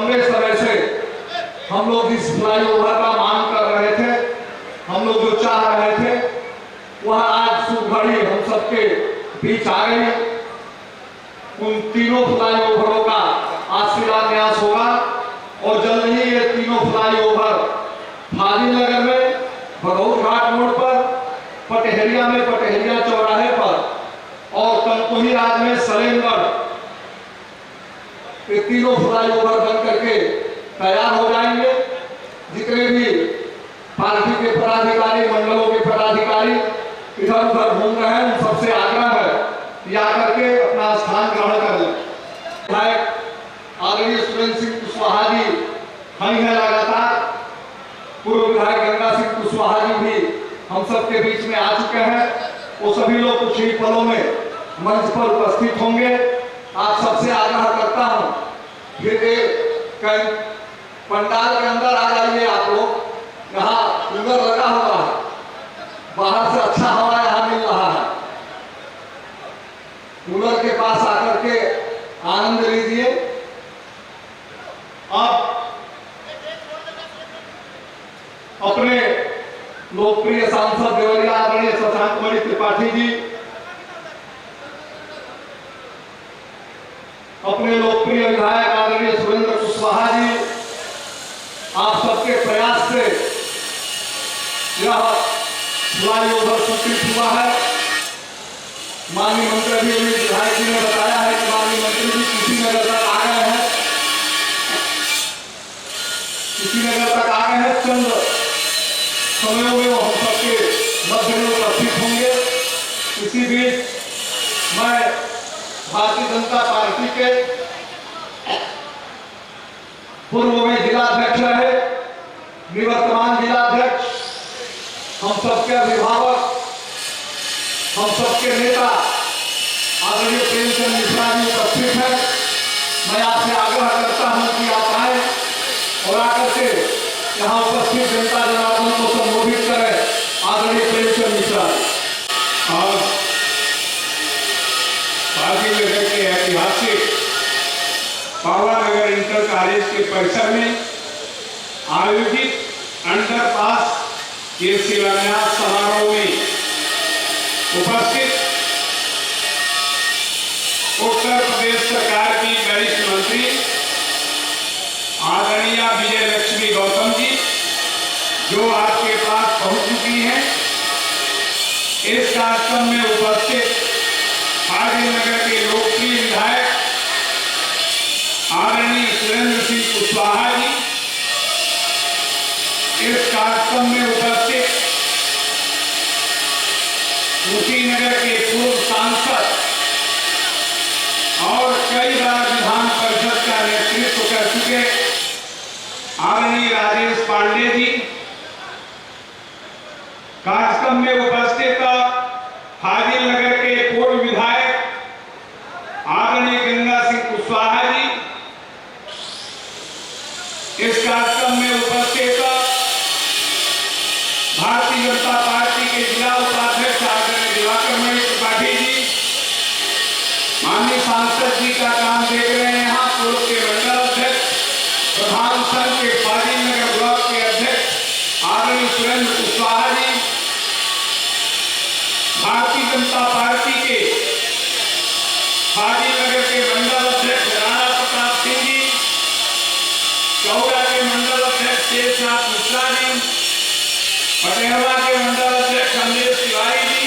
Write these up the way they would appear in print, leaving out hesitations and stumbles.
लंबे समय से हम लोग इस फ्लाईओवर का मांग कर रहे थे, हम लोग जो चाह रहे थे वह आज शुभ घड़ी हम सबके बीच आ गई। उन तीनों फ्लाईओवरों का आज शिलान्यास होगा और जल्द ही ये तीनों फ्लाईओवर फाजिलनगर में, भगौर घाट मोड़ पर, पटहेरिया में पटहेरिया चौराहे पर और तनकोही राज में सलेमगढ़, ये तीनों फ्लाईओवर बन करके तैयार हो जाएंगे। जितने भी पार्टी के पदाधिकारी, मंडलों के पदाधिकारी इधर उधर घूम रहे हैं, उन सबसे आग्रह है कि आकर के अपना स्थान ग्रहण कर लें। विधायक आदरणीय सुरेंद्र सिंह कुशवाहा जी वहीं है लगातार, पूर्व विधायक गंगा सिंह कुशवाहा जी भी हम सबके बीच में आ चुके हैं। वो सभी लोग कुछ ही पलों में मंच पर उपस्थित होंगे। आप सबसे आग्रह करता हूं फिर पंडाल के अंदर आ जाइए आप लोग, यहाँ कूलर लगा हुआ है, बाहर से अच्छा हवा यहाँ मिल रहा है, कूलर के पास आकर के आनंद लीजिए। अब अपने लोकप्रिय सांसद देवरिया आदरणीय शशांक मणि त्रिपाठी जी, अपने लोकप्रिय विधायक आदरणीय सुरेंद्र कुशवाहा जी, आप सबके प्रयास से यह फ्लाईओवर स्वीकृत हुआ है। माननीय मंत्री अभी विधायक जी ने बताया है कि माननीय मंत्री जी कुशीनगर तक आ गए हैं, कुशीनगर तक आ गए हैं। चंद समय में वो हम सबके मध्य में उपस्थित होंगे। इसी बीच मैं भारतीय जनता पार्टी के पूर्व में जिलाध्यक्ष रहे, निवर्तमान जिलाध्यक्ष, हम सबके अभिभावक, हम सबके नेता आदरणीय प्रेमचंद मिश्रा जी उपस्थित हैं। मैं आपसे आग्रह करता हूं कि आप आए और आकर के यहाँ उपस्थित जनता जनार्दन को संबोधित करें। आदरणीय प्रेमचंद मिश्रा और फाजिलनगर के ऐतिहासिक पावानगर इंटर कॉलेज के परिसर में आयोजित अंडरपास के शिलान्यास समारोह में उपस्थित उत्तर प्रदेश सरकार की वरिष्ठ मंत्री आदरणीय विजय लक्ष्मी गौतम जी, जो आपके पास पहुंच चुकी हैं, इस कार्यक्रम में उपस्थित फाजिलनगर के लोकप्रिय विधायक आदरणीय सुरेंद्र सिंह कुशवाहा जी, इस कार्यक्रम में उपस्थित कुशीनगर के पूर्व सांसद और कई बार विधान परिषद का नेतृत्व कर चुके आदरणीय राजेश पांडे जी, कार्यक्रम में उपस्थित फाजिलनगर के पूर्व विधायक आदरणीय गंगा सिंह कुशवाहा जी, इस कार्यक्रम में उपस्थित भारतीय जनता पार्टी के जिला उपाध्यक्ष आदरणीय दिवाकर मणि त्रिपाठी जी, माननीय सांसद जी का काम देख रहे हैं यहाँ, पूर्व के मंडल अध्यक्ष, प्रधान संघ के फाजिलनगर ब्लॉक के अध्यक्ष आदरणीय सुरेंद्र कुशवाहा जी, भारतीय जनता पार्टी के फाजिलनगर के मंडल अध्यक्ष राणा प्रताप सिंह जी, चौड़ा के मंडल अध्यक्ष शेषनाथ मिश्रा जी, पटेहरा के मंडल अध्यक्ष अमरीश तिवारी जी,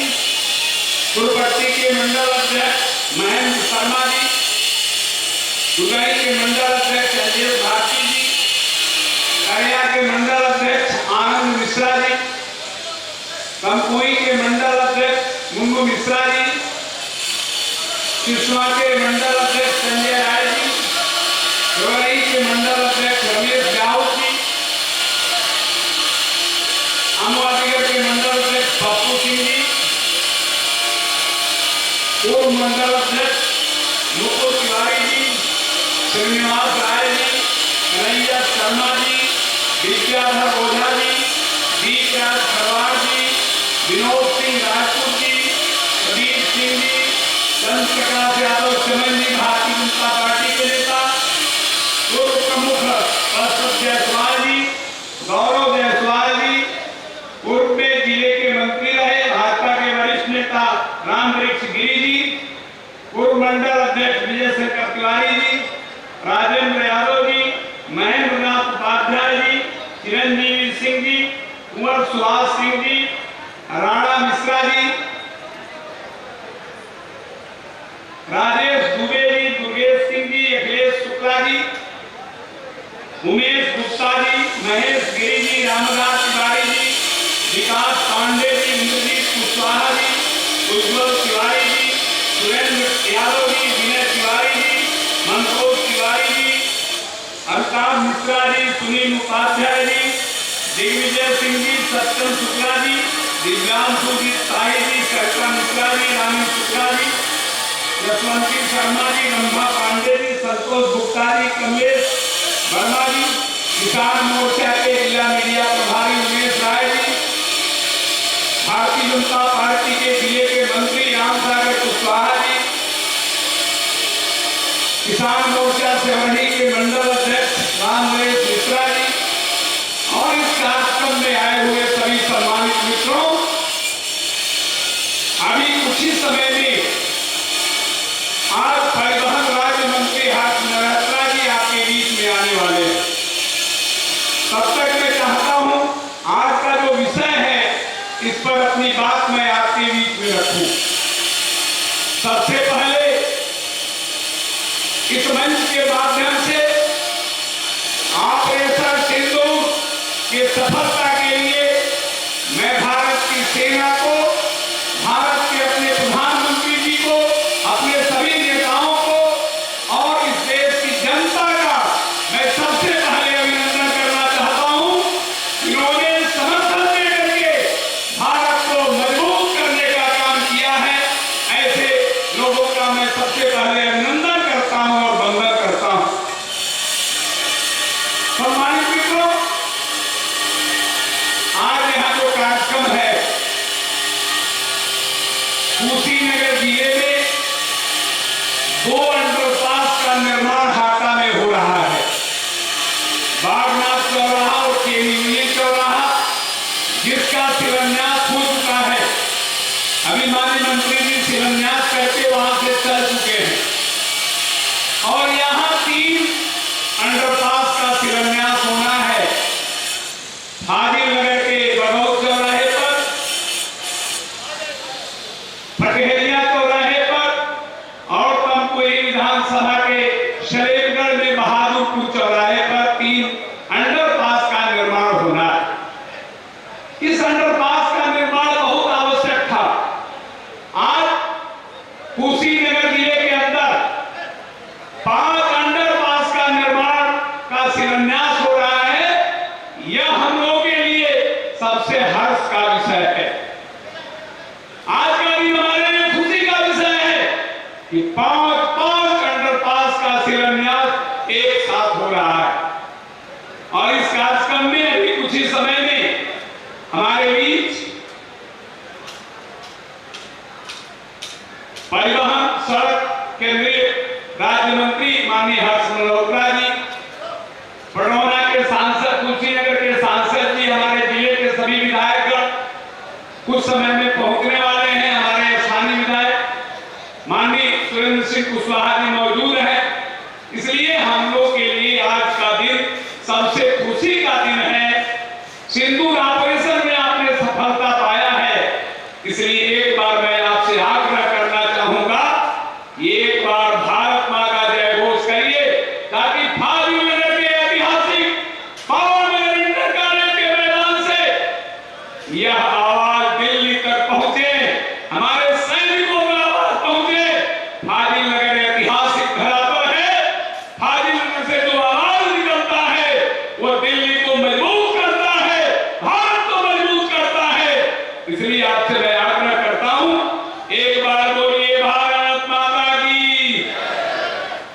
गुरपट्टी के मंडल अध्यक्ष महेंद्र शर्मा जी, दुलई के मंडल अध्यक्ष अजय भारती जी, करिया के मंडल अध्यक्ष आनंद मिश्रा जी, कमकोई के मंडल अध्यक्ष मुंगू मिश्रा जी, कृष्णा के मंडल अध्यक्ष संजय राय जी, रवई के मंडल अध्यक्ष रमेश राउत जी, अमवादीगढ़ के मंडल अध्यक्ष पप्पू सिंह जी, पूर्व मंडल अध्यक्ष मुकुल तिवारी जी, श्रीनिवास राय जी, कन्हैया शर्मा जी, विद्याधर ओझा जी, दीपराज खरवार जी, विनोद सिंह राजपूत जी, प्रदीप सिंह जी, चंद्र प्रकाश यादव चमन जी, भारतीय जनता पार्टी के नेता, पूर्व प्रमुख पूर्व में जिले के मंत्री रहे भाजपा के वरिष्ठ नेता रामवृक्ष गिरी जी, पूर्व मंडल अध्यक्ष विजय शंकर तिवारी जी, राजेंद्र यादव जी, महेंद्र नाथ उपाध्याय जी, चिरंजीवी सिंह जी, कुंवर सुहास सिंह जी, राणा मिश्रा जी, राजेश दुबे जी, दुर्गेश सिंह जी, अखिलेश शुक्ला जी, उमेश गुप्ता जी, महेश गिरी जी, रामदास तिवारी जी, विकास पांडे जी, इंद्रजीत कुशवाहा जी, उज्ज्वल तिवारी जी, सुरेंद्र यादव जी, विनय तिवारी जी, मनोज तिवारी जी, अमिताभ मिश्रा जी, सुनील उपाध्याय जी, दिग्विजय सिंह जी, सत्यम शुक्ला जी, दिव्यांशु जी, साई जी, सरिता मिश्रा जी, रानी शुक्ला जी, यशवंती शर्मा जी, रंभा पांडे जी, संतोष गुप्ता जी, कमलेश वर्मा जी, किसान मोर्चा के जिला मीडिया प्रभारी उमेश राय जी, भारतीय जनता पार्टी के जिले के मंत्री रामसागर कुशवाहा जी, किसान मोर्चा सेवनी के मंडल अध्यक्ष रामनरेश मिश्रा जी और इस कार्यक्रम में आए हुए सभी सम्मानित मित्रों, अभी कुछ ही समय में आज परिवहन राज्य मंत्री हर्ष मल्होत्रा जी आपके बीच में आने वाले हैं। तब तक मैं चाहता हूं आज का जो विषय है इस पर अपनी बात मैं आपके बीच में रखूं। सबसे पहले इस मंच के माध्यम से ऑपरेशन सिंदूर की सफलता के लिए मैं भारत की सेना को, भारत के अपने प्रधानमंत्री जी को, अपने सभी नेताओं को और इस देश की जनता का मैं सबसे पहले अभिनंदन करना चाहता हूं। इन्होंने समर्थन देकर के भारत को मजबूत करने का काम किया है। ऐसे लोगों का मैं सबसे पहले अभिनंदन करता हूं और वंदन करता हूं। सम्मानित मित्रों, आज यहाँ जो कार्यक्रम है कुशीनगर जिले में 2 अंडरपास का निर्माण हाटा में हो रहा है। बागनाथ चौराहा और केवी चौराहा जिसका शिलान्यास हो चुका है। अभी माननीय मंत्री जी शिलान्यास करके वहां से चल चुके हैं और यहाँ 3 अंडरपास का शिलान्यास होना है। फाजिलनगर के बगौत चौराहे पर, पटहेरिया चौराहे पर और तमकुही विधानसभा के शरीफगढ़ में बहादुरपुर चौराहे पर 3 अंडरपास का निर्माण होना है। इस अंडरपास का निर्माण बहुत आवश्यक था। आज कुशीनगर जिले के अंदर 5 अंडरपास का निर्माण का शिलान्यास हो रहा है। यह हम लोगों के लिए सबसे हर्ष का विषय है। आज का दिन हमारे लिए खुशी का विषय है कि 5 अंडरपास का शिलान्यास एक साथ हो रहा है और इस कार्यक्रम में अभी कुछ ही समय में हमारे बीच परिवहन सड़क केंद्रीय राज्य मंत्री माननीय हर्ष मल्होत्रा जी, बड़ौना के सांसद, कुशीनगर के सांसद जी, हमारे जिले के सभी विधायकगण कुछ समय में पहुंचने वाले हैं। हमारे स्थानीय विधायक माननीय सुरेंद्र सिंह कुशवाहा जी मौजूद हैं। इसलिए हम लोग के लिए आज का दिन सबसे खुशी का दिन है। सिंदूर ऑपरेशन में आपने सफलता पाया है, इसलिए एक बार मैं आपसे आग्रह करना चाहूंगा, एक बार भारत मां का जय घोष करिए ताकि फाजिलनगर के ऐतिहासिक पावनगर इंटर कॉलेज के मैदान से यह आवाज दिल्ली तक पहुंचे, हमारे सैनिकों में आवाज पहुंचे। फाजिलनगर ऐतिहासिक धरातल है। फाजिलनगर से जो आवाज निकलता है वो दिल्ली को मजबूत करता है, भारत को मजबूत करता है। इसलिए आपसे मैं आग्रह करता हूं, एक बार बोलिए भारत माता की,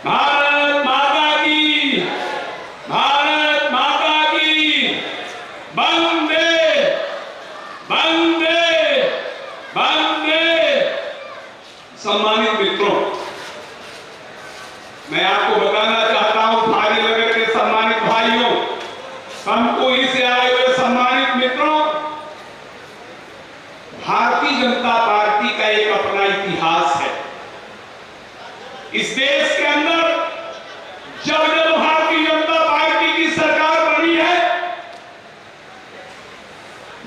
भारत माता की, भारत माता की, वंदे वंदे वंदे। सम्मानित मित्रों, मैं आपको बताना चाहता हूं, फाजिलनगर के सम्मानित भाइयों, तमकुही से आए हुए सम्मानित मित्रों, भारतीय जनता पार्टी का एक अपना इतिहास है। इस देश के अंदर जब जब भारतीय जनता पार्टी की सरकार बनी है,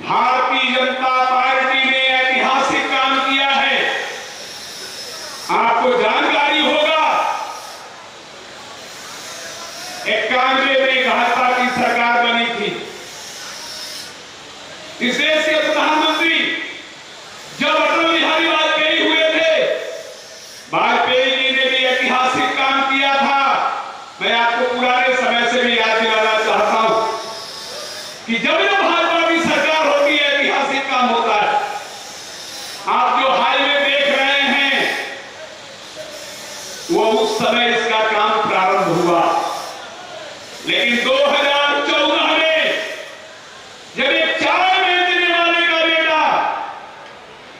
भारतीय जनता पार्टी ने ऐतिहासिक काम किया है। आपको जानकारी होगा, 91 में भाजपा की सरकार बनी थी। इस देश के प्रधानमंत्री जब अटल बिहारी वाजपेयी हुए थे, वाजपेयी जी ने भी ऐतिहासिक काम किया था। मैं आपको पुराने समय से भी याद दिलाना चाहता हूं कि जब जब भाजपा की सरकार होती है, ऐतिहासिक काम होता है। आप जो हाईवे देख रहे हैं, वो उस समय इसका काम प्रारंभ हुआ। लेकिन 2014 में जब एक चाय बेचने वाले का बेटा,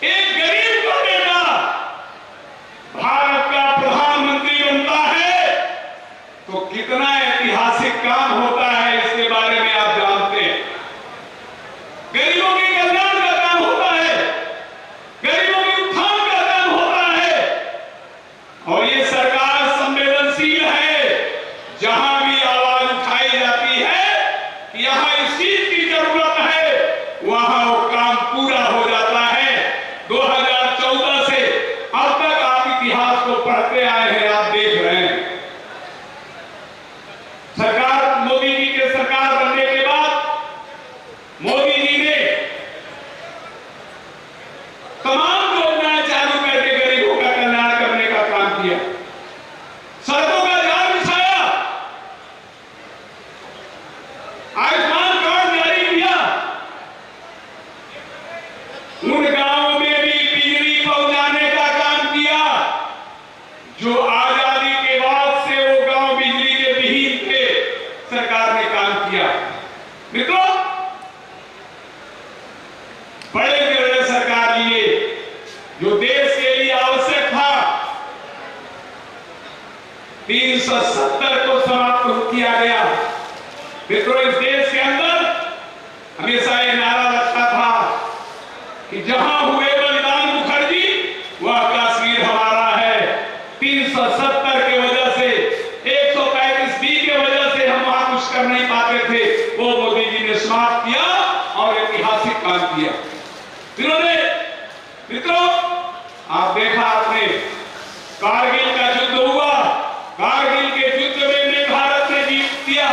एक गरीब का बेटा भारत का प्रधानमंत्री बनता है, तो कितना ऐतिहासिक काम होता है, इसके बारे में आप जानते हैं। गरीबों के कल्याण का काम होता है, गरीबों के उत्थान का काम होता है। और ये सरकार संवेदनशील है। जहां भी आवाज उठाई जाती है कि यहां इस चीज की जरूरत है, वहां वो काम पूरा हो जाता है। 2014 से अब तक आप इतिहास को पढ़ते आए हैं, आप देख रहे हैं। सरकार मोदी जी के सरकार बनने के बाद मोदी जी ने तमाम योजनाएं चालू करके गरीबों का कल्याण करने का काम किया। सड़कों का जाल बिछाया, आयुष्मान कार्ड जारी किया, उन गांवों में भी बिजली पहुंचाने का काम किया जो आजादी के बाद से वो गांव बिजली के विहीन थे। सरकार ने काम किया। मित्रों, बड़े निर्णय सरकार लिए जो देश के लिए आवश्यक था। 370 को समाप्त किया गया। मित्रों, इस देश के अंदर हमेशा ये नारा लगता था कि जहां हुए बलिदान मुखर्जी, वह कश्मीर हमारा है। 370 की वजह से, 135B की वजह से हम वहां कुछ कर नहीं पाते थे, वो मोदी जी ने समाप्त किया और ऐतिहासिक काम किया। इन्होंने, मित्रों, आप देखा आपने, कारगिल का युद्ध हुआ। कारगिल के युद्ध में भारत ने जीत दिया।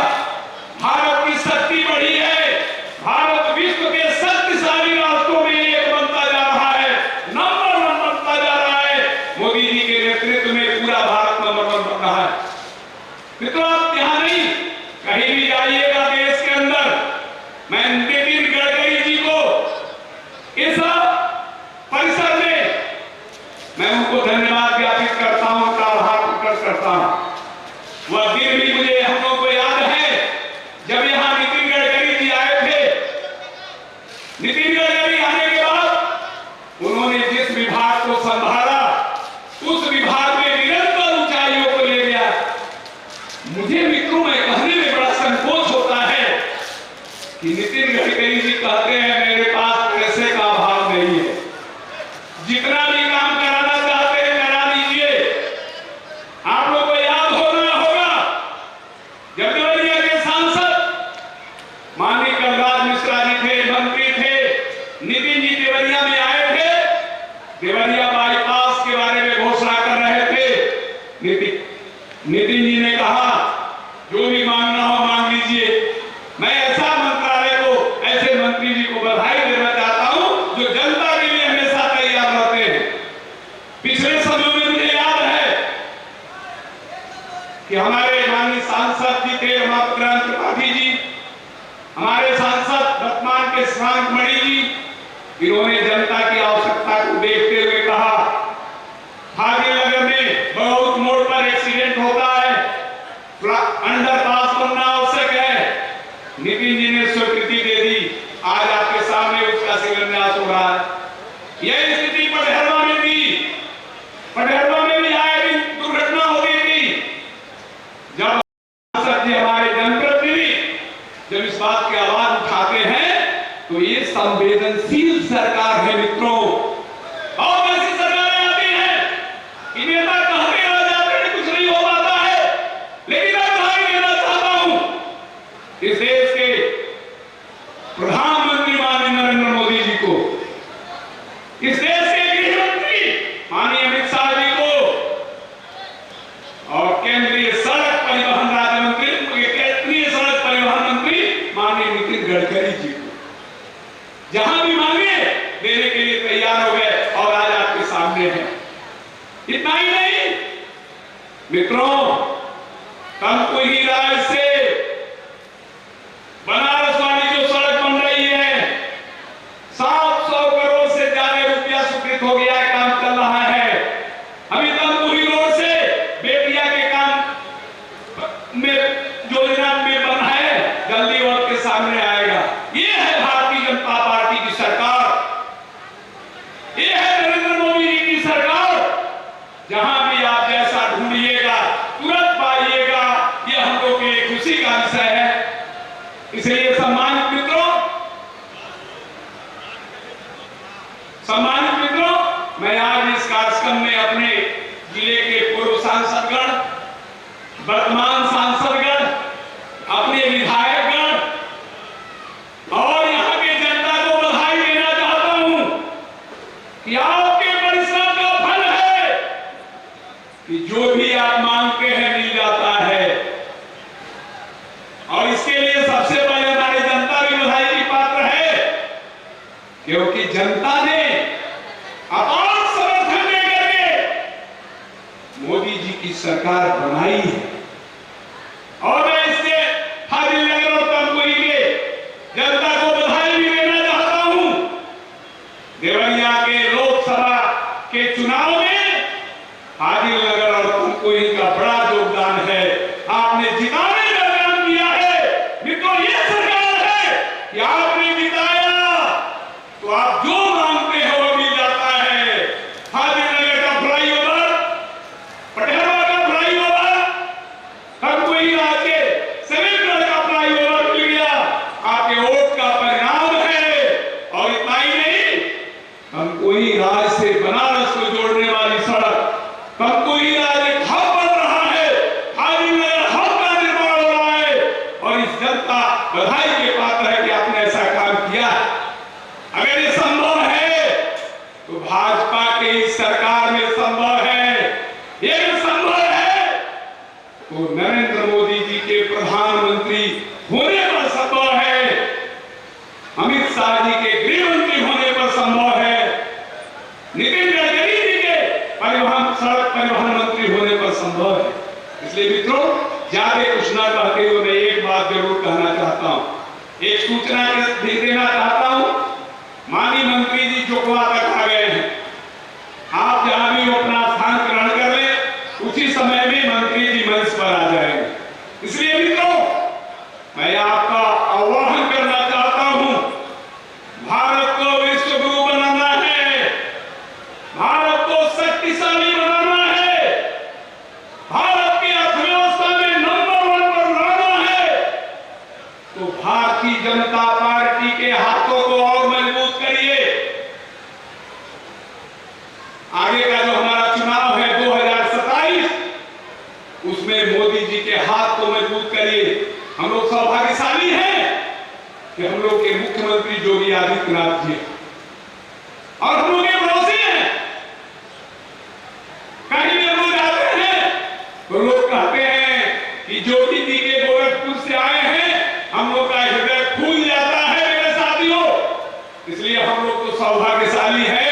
भारत की शक्ति बढ़ी है। भारत विश्व के शक्तिशाली राष्ट्रों में एक बनता जा रहा है, नंबर 1 बनता जा रहा है। मोदी जी के नेतृत्व में पूरा भारत नंबर 1 बन रहा है। मित्रों, आप यहां नहीं, कहीं भी जाइएगा देश के अंदर, मैं नितिन गडकरी जी को इस परिसर में मैं उनको धन्यवाद ज्ञापित करता हूं, उनका आभार प्रकट करता हूं। वह दिन भी मुझे, हम लोगों को याद है, जब यहां नितिन गडकरी जी आए थे। नितिन गडकरी आने के बाद उन्होंने जिस विभाग को संभाला, उस विभाग में निरंतर ऊंचाइयों को ले गया। मुझे मित्रों में कहने में बड़ा संकोच होता है कि नितिन गडकरी जी कहते हैं मेरे पास पैसे का अभाव नहीं है, जितना भी काम कराना चाहते हैं करा लीजिए। आप लोगों को याद होगा, जब देवरिया के सांसद माननीय कलराज मिश्रा जी थे, मंत्री थे, नितिन जी देवरिया में आए थे, देवरिया बाईपास के बारे में घोषणा कर रहे थे। नितिन जी ने कहा जो भी मांगना हो मांग लीजिए। मैं ऐसा मंत्रालय को, ऐसे मंत्री जी को बधाई देना चाहता हूं जो जनता के लिए हमेशा तैयार रहते हैं। पिछले समय में मुझे याद है कि हमारे माननीय सांसद जी थे रमापत त्रिपाठी जी, हमारे सांसद वर्तमान के श्रांक मणि जी, इन्होंने जनता की आवश्यकता को देखते हुए कहा भाग्यनगर में बहुत मोड़ पर एक्सीडेंट होता है, अंडरपास बनना आवश्यक है। नितिन जी ने स्वीकृति दे दी। आज आपके सामने उसका शिलान्यास हो रहा है। यह स्थिति पटहरवा में थी। पटहरवा में भी आए दिन दुर्घटना होती थी। जब सांसद जी, हमारे जनप्रतिनिधि जब इस बात की आवाज उठाते हैं, तो ये संवेदनशील सरकार है मित्रों। हैं। इतना ही नहीं मित्रों, तमकुही राज से बनारस वाली जो सड़क बन रही है, 700 करोड़ से ज्यादा रुपया स्वीकृत हो गया है, काम चल रहा है। अभी तमकुही रोड से बेतिया के काम में योजना में बना है, जल्दी वक्त के सामने आएगा। ये है भारतीय जनता पार्टी की सरकार, ये है नरेंद्र मोदी जी की सरकार। जहां भी आप जैसा ढूंढिएगा तुरंत पाइएगा। ये हम लोग के लिए खुशी का विषय है। इसलिए सम्मानित मित्रों, मैं आज इस कार्यक्रम में अपने जिले के पूर्व सांसदगण, वर्तमान सांसदगण, अपने विधायकगण और यहाँ के जनता को बधाई देना चाहता हूं कि आपके परिश्रम का फल है कि जो भी आप मांगते हैं मिल जाता है। और इसके लिए सबसे पहले हमारी जनता भी बधाई की पात्र है, क्योंकि जनता ने अपार समर्थन देकर के मोदी जी की सरकार बनाई है। और मैं इससे फाजिलनगर और तमकुही के जनता को बधाई भी देना चाहता हूं। देवरिया के लोकसभा के चुनाव में फाजिलनगर और तमकुही का बड़ा योगदान है। आपने जिताने का काम किया है। मित्रों, ये सरकार है कि आपने जिताया तो आप जो मांगते हैं वो मिल जाता है। फाजिलनगर का फ्लाईओवर, पटेहरवा का फ्लाईओवर, तमकुही के सेवेंद्र का फ्लाईओवर मिल गया। आपके वोट का परिणाम है। और इतना ही नहीं, तमकुही राज से बनारस को जोड़ने वाली सड़क, तमकुही राज एक हब बन रहा है, फाजिलनगर हब का निर्माण हो रहा है। और इस जनता बधाई के पात्र है कि आपने ऐसा काम किया। अगर ये संभव है तो भाजपा के इस सरकार में संभव है। ये संभव है तो नरेंद्र मोदी जी के प्रधानमंत्री होने पर संभव है, अमित शाह जी के गृह मंत्री होने पर संभव है, नितिन गडकरी जी के सड़क परिवहन मंत्री होने पर संभव है। इसलिए मित्रों, ज्यादा कुछ ना कहते हुए मैं एक बात जरूर कहना चाहता हूं, एक सूचना भी देना चाहता हूं। माननीय मंत्री जी जोकवा तक आ गए हैं। आप जहां भी अपना स्थान ग्रहण कर ले, उसी समय में मंत्री जी मंच पर आ जाएंगे। इसलिए मित्रों, मैं आपका आह्वान करना चाहता हूं, भारत को विश्व गुरु बनाना है, भारत को शक्तिशाली बनाना है, भारत की अर्थव्यवस्था में नंबर 1 पर लाना है। तो भारतीय जनता पार्टी के हाथों को और मजबूत करिए। आगे का जो हमारा चुनाव है 2027, उसमें मोदी जी के हाथ को मजबूत करिए। हम लोग सौभाग्यशाली हैं कि हम लोग के मुख्यमंत्री योगी आदित्यनाथ जी और हम लोग के पड़ोसी हैं। कहीं भी हम लोग जाते हैं तो लोग कहते हैं कि योगी जी के गोरखपुर से आए हैं, हम लोग का हृदय फूल जाता है मेरे साथियों। इसलिए हम लोग तो सौभाग्यशाली है।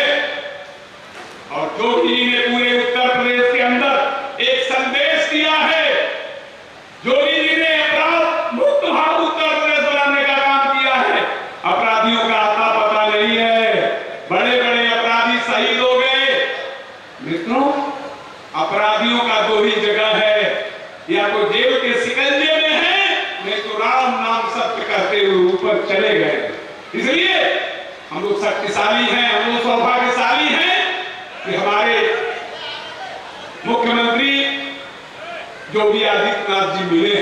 और योगी जी ने पूरे उत्तर प्रदेश के अंदर एक संदेश दिया है। योगी जी ने अपराध मुक्त उत्तर प्रदेश बनाने का काम किया है। अपराधियों का आता पता नहीं है, बड़े बड़े अपराधी शहीद हो गए। मित्रों, अपराधियों का 2 ही जगह है, या तो जेल के शिकंजे में है, नहीं तो राम नाम सत्य कहते हुए ऊपर चले गए। इसलिए हम लोग शक्तिशाली हैं, हम लोग सौभाग्यशाली हैं कि हमारे मुख्यमंत्री योगी आदित्यनाथ जी मिले।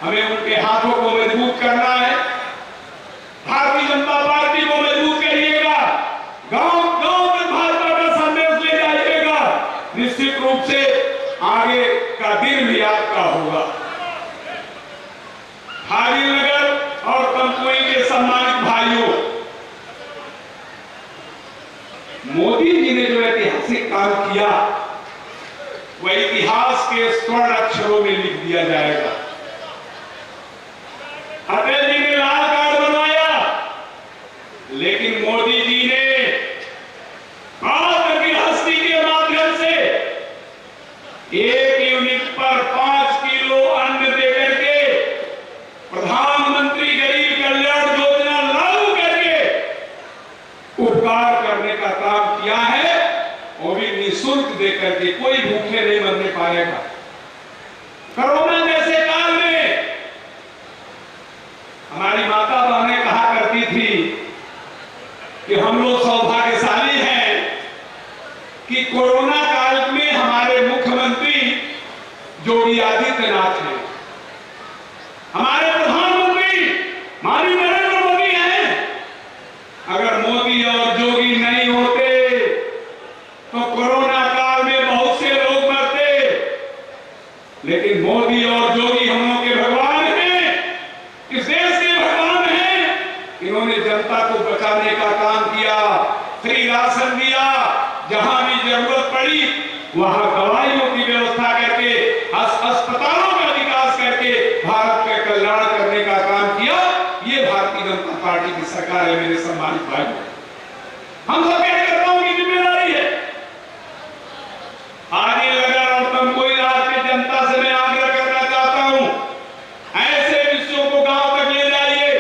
हमें उनके हाथों को मजबूत करना है। भारतीय जनता पार्टी को मजबूत करिएगा, गांव-गांव में भाजपा का संदेश ले जाइएगा। निश्चित रूप से आगे का दिन भी आपका होगा। फाजिलनगर और तमकुही के सम्मानित भाइयों, मोदी जी ने जो ऐतिहासिक काम किया वह इतिहास के स्वर्ण अक्षरों में लिख दिया जाएगा। अटल जी ने लाल कार्ड बनवाया, लेकिन मोदी जी ने आज की हस्ती उपकार करने का काम किया है, वो भी निःशुल्क देकर के। कोई भूखे नहीं मरने पाएगा। कोरोना जैसे काल में हमारी माता बहनें कहा करती थी कि हम लोग सौभाग्यशाली हैं कि कोरोना काल में हमारे मुख्यमंत्री योगी आदित्यनाथ हैं, हमारे प्रधानमंत्री माननीय नरेंद्र मोदी हैं। अगर मोदी और योगी नहीं होते तो कोरोना काल में बहुत से लोग मरते, लेकिन मोदी और योगी हम लोग के भगवान हैं, इस देश के भगवान हैं। इन्होंने जनता को बचाने का काम किया, फ्री राशन दिया, जहां भी जरूरत पड़ी वहां दवाइयों की व्यवस्था करके, अस्पतालों का विकास करके भारत का कल्याण करने का काम किया। ये भारतीय जनता पार्टी की सरकार है मेरे सम्मानित भाई। हम सब कार्यकर्ताओं की जिम्मेदारी है। आगे लगा और तुमको आज की जनता से मैं आग्रह करना चाहता हूं, ऐसे विषयों को गांव तक ले जाइए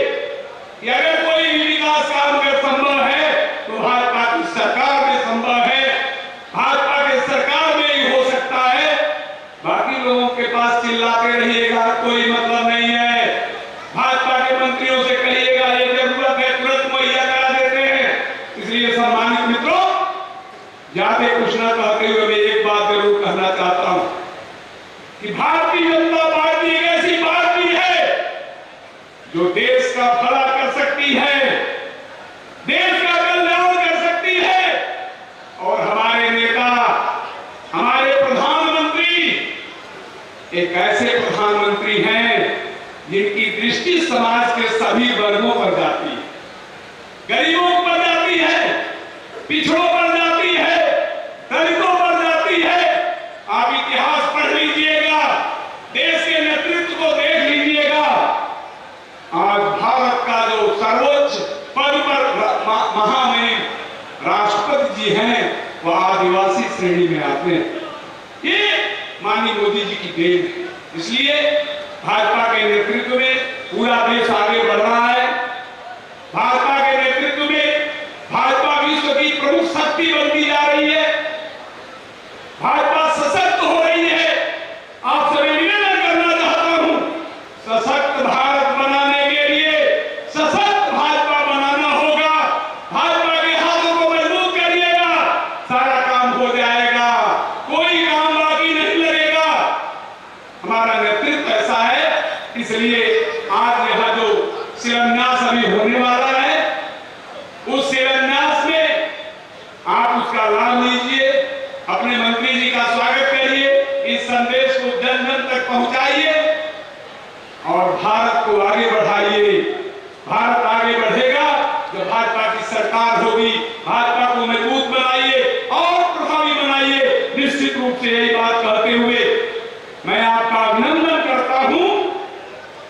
कि अगर कोई भी विकास काम कर संभव है तो भाजपा की सरकार में संभव है, भाजपा की सरकार में ही हो सकता है। बाकी लोगों के पास चिल्लाते रहिएगा, कोई मतलब नहीं है। भाजपा के मंत्रियों से कहिएगा ये जरूरत है, तुरंत मुहैया करा देते हैं। इसलिए सम्मानित मित्रों, ज्यादा कुछ न कहते हुए मैं एक बात जरूर कहना चाहता हूं कि भारतीय जनता पार्टी एक ऐसी पार्टी है जो देश का भला कर सकती है, देश का कल्याण कर सकती है। और हमारे नेता, हमारे प्रधानमंत्री एक ऐसे प्रधानमंत्री हैं जिनकी दृष्टि समाज के सभी वर्गों पर जाती है, गरीबों पर जाती है, पिछड़ों पर जाती है, दलितों पर जाती है। आप इतिहास पढ़ लीजिएगा, देश के नेतृत्व को देख लीजिएगा। आज भारत का जो सर्वोच्च पद पर महामहिम राष्ट्रपति जी हैं वह आदिवासी श्रेणी में आते हैं। ये माननीय मोदी जी की देन है। इसलिए भाजपा के नेतृत्व में पूरा देश आगे बढ़ रहा है। भाजपा के नेतृत्व में भाजपा विश्व की प्रमुख शक्ति बनती जा रही है, भाजपा सशक्त हो रही है। आपसे मैं निवेदन करना चाहता हूं, सशक्त भारत बनाने के लिए सशक्त भाजपा बनाना होगा। भाजपा के हाथों को मजबूत करिएगा, सारा काम हो जाएगा, कोई काम बाकी नहीं लगेगा। हमारा नेतृत्व ऐसा है, इसलिए आज यहाँ जो शिलान्यास अभी होने वाला है, उस शिलान्यास में आप उसका लाभ लीजिए, अपने मंत्री जी का स्वागत करिए, इस संदेश को जन जन तक पहुंचाइए और भारत को आगे बढ़ाइए। भारत आगे बढ़ेगा जब भाजपा की सरकार होगी। भाजपा को मजबूत बनाइए और प्रभावी बनाइए। निश्चित रूप से यही बात कहते हुए मैं आपका अभिनंदन करता हूं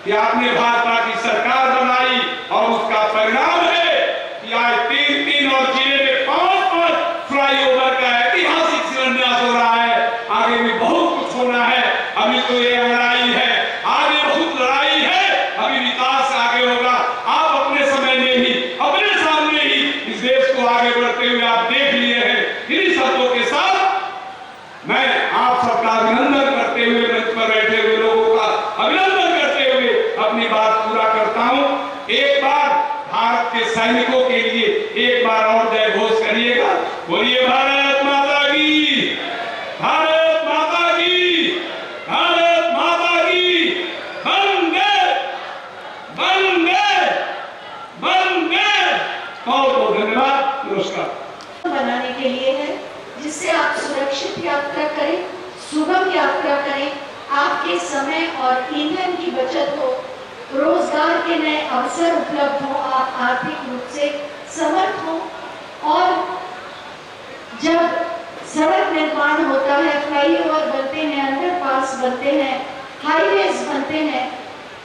कि आपने भाजपा की सरकार बनाई और उसका परिणाम है कि आज 3-3 और जिले में 5-5 फ्लाईओवर का ऐतिहासिक शिलान्यास हो रहा है। आगे भी बहुत कुछ होना है। अभी तो ये लड़ाई है, आगे बहुत लड़ाई है, अभी विकास आगे होगा। आप अपने समय में ही, अपने सामने ही इस देश को आगे बढ़ते हुए आप देख लिए हैं। इन्हीं शब्दों के साथ मैं आप सबका अभिनंदन करते हुए, मंच पर बैठे हुए लोगों का अभिनंदन करते हुए अपनी बात पूरा करता हूं। एक बार भारत के सैनिकों के लिए एक बार और जय घोष करिएगा। बोलिए भारत माता की, भारत माता की, भारत माता की। वंदे वंदे वंदे। बहुत बहुत धन्यवाद। नमस्कार। बनाने के लिए है जिससे आप सुरक्षित यात्रा करें, सुगम यात्रा करें, आपके समय और ईंधन की बचत हो, रोजगार के नए अवसर उपलब्ध हो, आप आर्थिक रूप से समर्थ हो। और जब सड़क निर्माण होता है, फ्लाईओवर बनते हैं, अंडरपास बनते हैं, हाईवेज बनते हैं,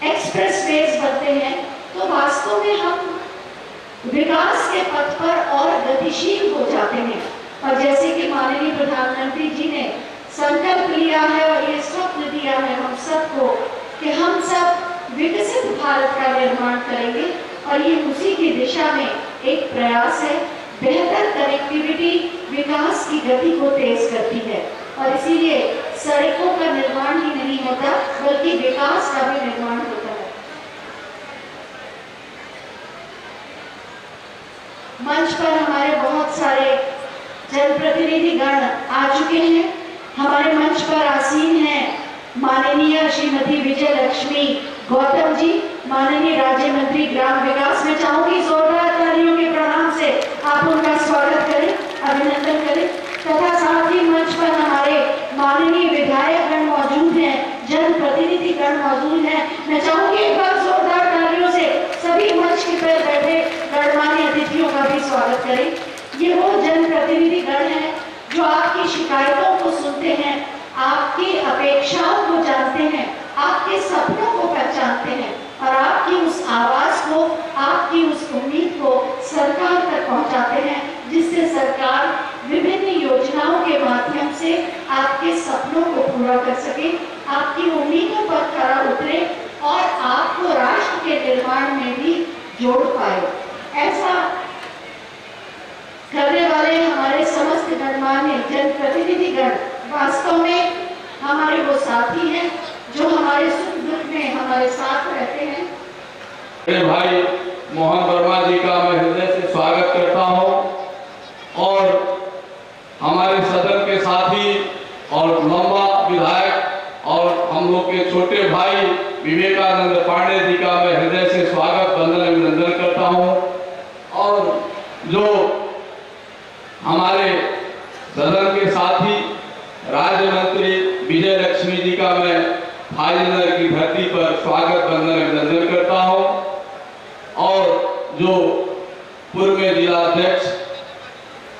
एक्सप्रेसवेज बनते हैं, तो वास्तव में हम विकास के पथ पर और गतिशील हो जाते हैं। और जैसे कि माननीय प्रधानमंत्री जी ने संकल्प लिया है और ये स्वप्न दिया है हम सबको कि हम सब विकसित भारत का निर्माण करेंगे, और ये उसी की दिशा में एक प्रयास है। कनेक्टिविटी विकास की गति को तेज करती है और इसीलिए सड़कों का निर्माण ही नहीं होता बल्कि विकास का भी निर्माण होता है। मंच पर हमारे बहुत सारे जनप्रतिनिधि गण आ चुके हैं। हमारे मंच पर आसीन हैं माननीय श्रीमती विजय लक्ष्मी गौतम जी, माननीय राज्य मंत्री ग्राम विकास। मैं चाहूंगी जोरदार तालियों के प्रणाम से आप उनका स्वागत करें, अभिनंदन करें। तथा साथ ही मंच पर हमारे माननीय विधायक गण मौजूद हैं, जनप्रतिनिधि गण मौजूद हैं। मैं चाहूंगी एक बार जोरदार तालियों से सभी मंच के पर बैठे गणमान्य अतिथियों का भी स्वागत करें। ये वो जनप्रतिनिधि गण हैं जो आपकी शिकायतों को सुनते हैं, आपकी अपेक्षाओं को जानते हैं, आपके सपनों को पहचानते हैं और आपकी उस आवाज को, आपकी उस उम्मीद को सरकार तक पहुंचाते हैं, जिससे सरकार विभिन्न योजनाओं के माध्यम से आपके सपनों को पूरा कर सके, आपकी उम्मीदों पर खरा उतरे और आपको राष्ट्र के निर्माण में भी जोड़ पाए। ऐसा करने वाले हमारे समस्त गणमान्य जनप्रतिनिधिगण वास्तव में हमारे वो साथी हैं जो हमारे सुख दुख में हमारे साथ रहते हैं। मेरे भाई मोहन वर्मा जी का मैं हृदय से स्वागत करता हूं और हमारे सदन के साथी और लंबा विधायक और हम लोग के छोटे भाई विवेकानंद पांडे जी का मैं हृदय से स्वागत वंदन अभिनंदन करता हूं और जो हमारे सदन के साथी राज्य मंत्री विजय लक्ष्मी जी का मैं फाजिलनगर की धरती पर स्वागत वंदन अभिनंदन करता हूं और जो पूर्व में जिला अध्यक्ष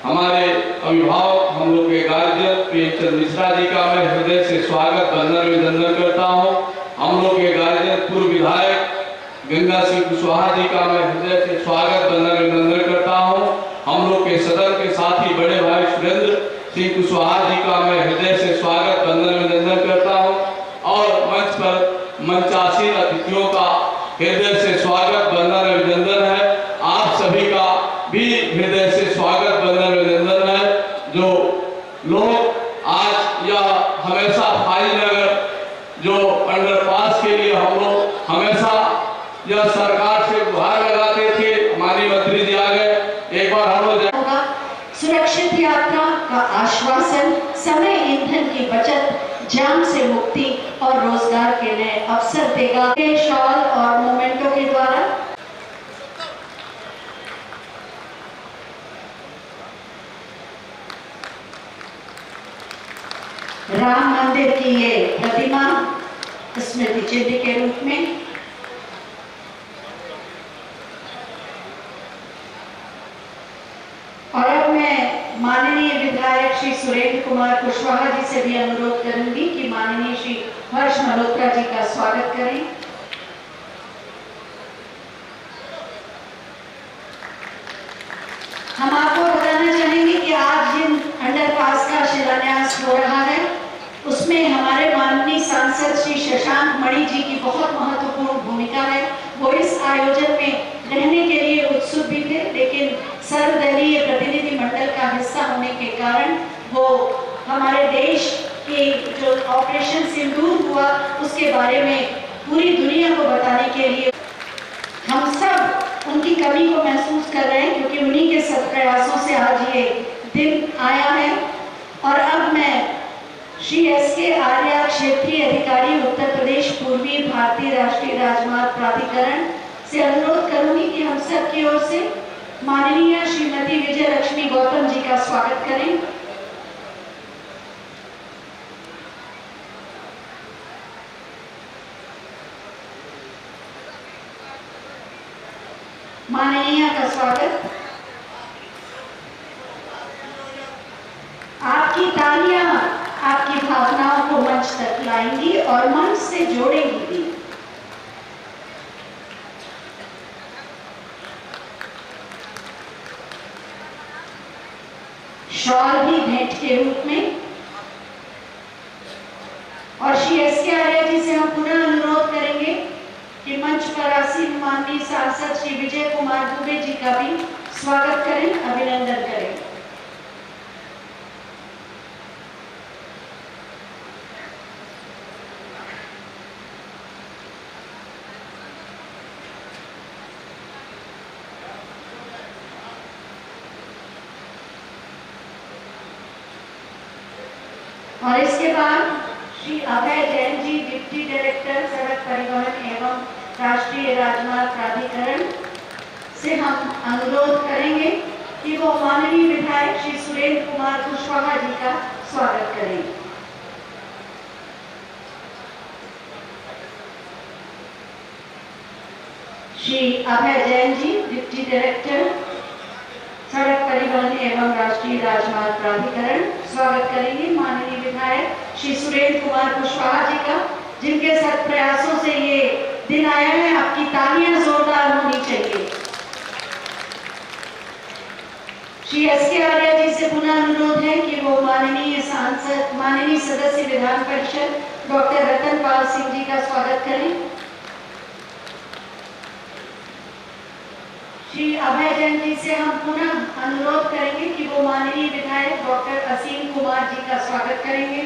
हमारे अभिभावक हम लोग के गार्जियन प्रेमचंद मिश्रा जी का मैं हृदय से स्वागत वंदन अभिनंदन करता हूं। हम लोग के गार्जियन पूर्व विधायक गंगा सिंह कुशवाहा जी का मैं हृदय से स्वागत वंदन अभिनंदन करता हूं। हम लोग के सदन के साथी बड़े भाई सुरेंद्र सिंह कुशवाहा जी का मैं हृदय से स्वागत वंदन अभिनंदन करता हूं और मंच पर मंचासीन अतिथियों का हृदय से स्वागत वंदन अभिनंदन है। आप सभी का भी हृदय से स्वागत वंदन अभिनंदन है। जो लोग आज यह हमेशा फाजिलनगर जो अंडरपास के लिए हम लोग हमेशा यह सरकार से गुहार लगाते थे, हमारे मंत्री जी आ गए, एक बार हम लोग सुरक्षित यात्रा का आश्वासन, समय ईंधन की बचत, जाम से मुक्ति और रोजगार के नए अवसर देगा। शॉल और मोमेंटो के द्वारा राम मंदिर की ये प्रतिमा स्मृति चिन्ह के रूप में और अब मैं माननीय विधायक श्री सुरेंद्र कुमार कुशवाहा जी से भी अनुरोध करूंगी कि माननीय श्री हर्ष मल्होत्रा जी का स्वागत करें। हम आपको बताना चाहेंगे कि आज जिन अंडरपास का शिलान्यास हो रहा है उसमें हमारे माननीय सांसद श्री शशांक मणि जी की बहुत महत्वपूर्ण भूमिका है। वो इस आयोजन में रहने के लिए उत्सुक भी थे, लेकिन सर्वदलीय प्रतिनिधि मंडल का हिस्सा होने के कारण वो हमारे देश के जो ऑपरेशन सिंदूर हुआ उसके बारे में पूरी दुनिया को बताने के लिए हम सब उनकी कमी को महसूस कर रहे हैं, क्योंकि उन्हीं के सत प्रयासों से आज ये दिन आया है। और अब मैं श्री एस.के. आर्या, क्षेत्रीय अधिकारी, उत्तर प्रदेश पूर्वी भारतीय राष्ट्रीय राजमार्ग प्राधिकरण से अनुरोध करूंगी कि हम सब की ओर से माननीय श्रीमती विजय लक्ष्मी गौतम जी का स्वागत करें। माननीय का स्वागत। आपकी तालियां आपकी भावनाओं को मंच तक लाएंगी और मंच से जोड़ेंगी भी। शॉल भी भेंट के रूप में। और श्री एस.के. आर्या जी से हम पुनः अनुरोध करेंगे कि मंच पर आसीन माननीय सांसद श्री विजय कुमार दुबे जी का भी स्वागत करें, अभिनंदन करें। और इसके बाद श्री अभय जैन जी, डिप्टी डायरेक्टर सड़क परिवहन एवं राष्ट्रीय राजमार्ग प्राधिकरण से हम अनुरोध करेंगे कि वो माननीय विधायक श्री सुरेंद्र कुमार कुशवाहा जी का स्वागत करें। श्री अभय जैन जी, डिप्टी डायरेक्टर सड़क परिवहन एवं राष्ट्रीय राजमार्ग प्राधिकरण, स्वागत करेंगे माननीय विधायक श्री सुरेंद्र कुमार कुशवाहा जी का, जिनके सत प्रयासों से ये दिन आया है। आपकी तालियां जोरदार होनी चाहिए। श्री एस.के. आर्या जी से पुनः अनुरोध है कि वो माननीय सांसद, माननीय सदस्य विधान परिषद डॉक्टर रतनपाल सिंह जी का स्वागत करें। श्री अभय जैन जी से हम पुनः अनुरोध करेंगे कि वो माननीय विधायक डॉक्टर असीम कुमार जी का स्वागत करेंगे।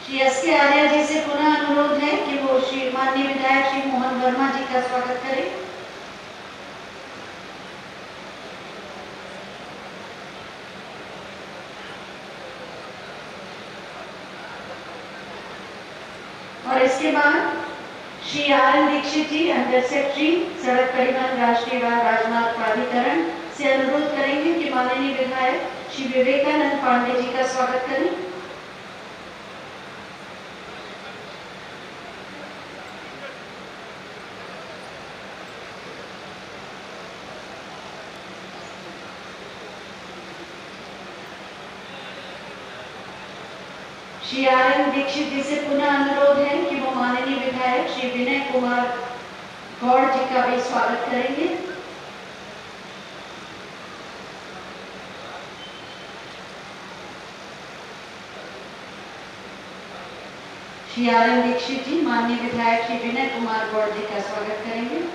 श्री एस.के. आर्या जी से पुनः अनुरोध है कि वो श्री माननीय विधायक श्री मोहन वर्मा जी का स्वागत करें। और इसके बाद श्री आर.एन. दीक्षित जी, अंडर सेक्रेटरी सड़क परिवहन राष्ट्रीय राजमार्ग प्राधिकरण से अनुरोध करेंगे कि माननीय विधायक श्री विवेकानंद पांडे जी का स्वागत करें। श्री आर.एन. दीक्षित जी से पुनः अनुरोध है कि वो माननीय विधायक श्री विनय कुमार गौड़ जी का भी स्वागत करेंगे। श्री आर.एन. दीक्षित जी माननीय विधायक श्री विनय कुमार गौड़ जी का स्वागत करेंगे।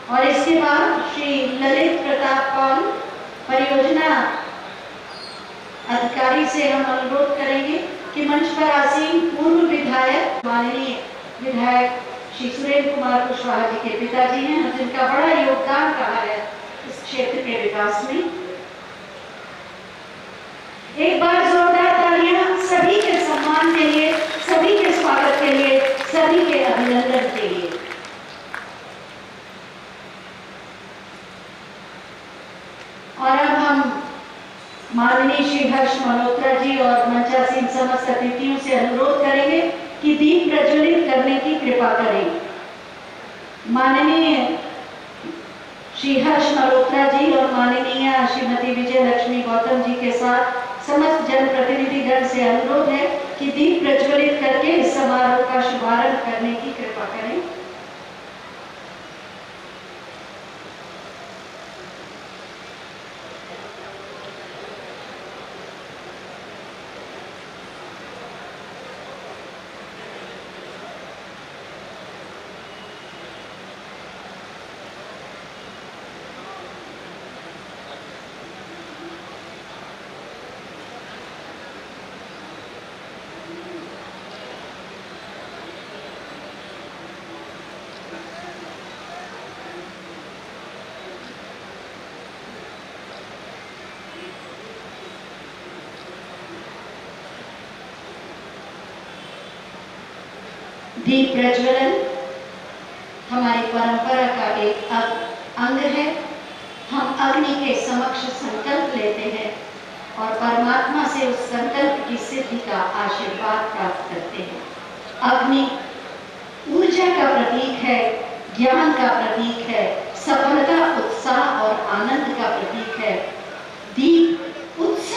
और इसके बाद श्री ललित प्रताप पाल, परियोजना अधिकारी से हम अनुरोध करेंगे कि मंच पर आसीन पूर्व विधायक माननीय विधायक श्री सुरेंद्र कुमार कुशवाहा जी के पिताजी हैं, जिनका बड़ा योगदान रहा है इस क्षेत्र के विकास में। एक बार जोरदार तालियां सभी के सम्मान के लिए, सभी के स्वागत के लिए, सभी के अभिनंदन के लिए। और अब हम माननीय श्री हर्ष मल्होत्रा जी और मंचासीन समस्त अतिथियों से अनुरोध करेंगे कि दीप प्रज्वलित करने की कृपा करें। माननीय श्री हर्ष मल्होत्रा जी और माननीय श्रीमती विजय लक्ष्मी गौतम जी के साथ समस्त जनप्रतिनिधिगण से अनुरोध है कि दीप प्रज्वलित करके इस समारोह का शुभारंभ करने की कृपा करें। दीप प्रज्वलन हमारी परंपरा का एक अंग है। हम अग्नि के समक्ष संकल्प लेते हैं और परमात्मा से उस संकल्प की सिद्धि का आशीर्वाद प्राप्त करते हैं। अग्नि ऊर्जा का प्रतीक है, ज्ञान का प्रतीक है, सफलता, उत्साह और आनंद का प्रतीक है। दीप उत्साह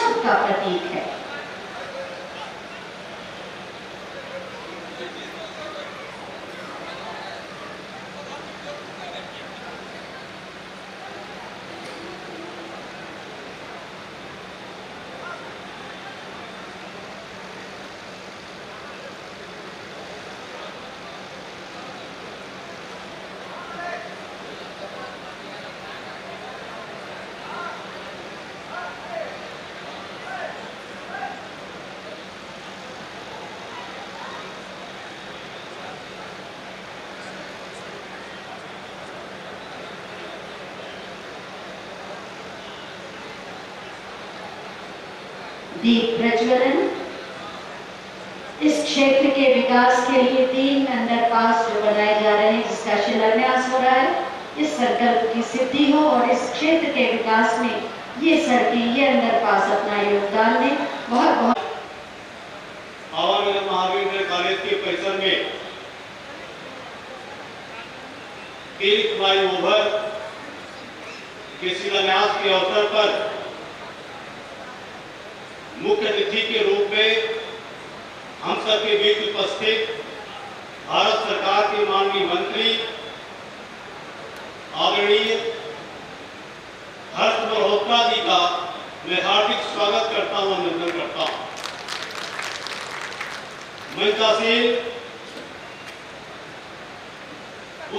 दीप प्रज्वलन। इस क्षेत्र के विकास के लिए 3 अंडरपास जो बनाए जा रहे हैं, जिसका शिलान्यास हो रहा है, इस संकल्प की सिद्धि हो और इस क्षेत्र के विकास में ये सड़कें, ये अंडरपास अपना योगदान दें। बहुत बहुत आवानगर महावीर कॉलेज के परिसर में 3 फ्लाईओवर के शिलान्यास के अवसर पर मुख्य अतिथि के रूप में हम सबके बीच उपस्थित भारत सरकार के माननीय मंत्री आदरणीय हर्ष मल्होत्रा जी का मैं हार्दिक स्वागत करता हूं, अभिनंदन करता हूं। मंचासीन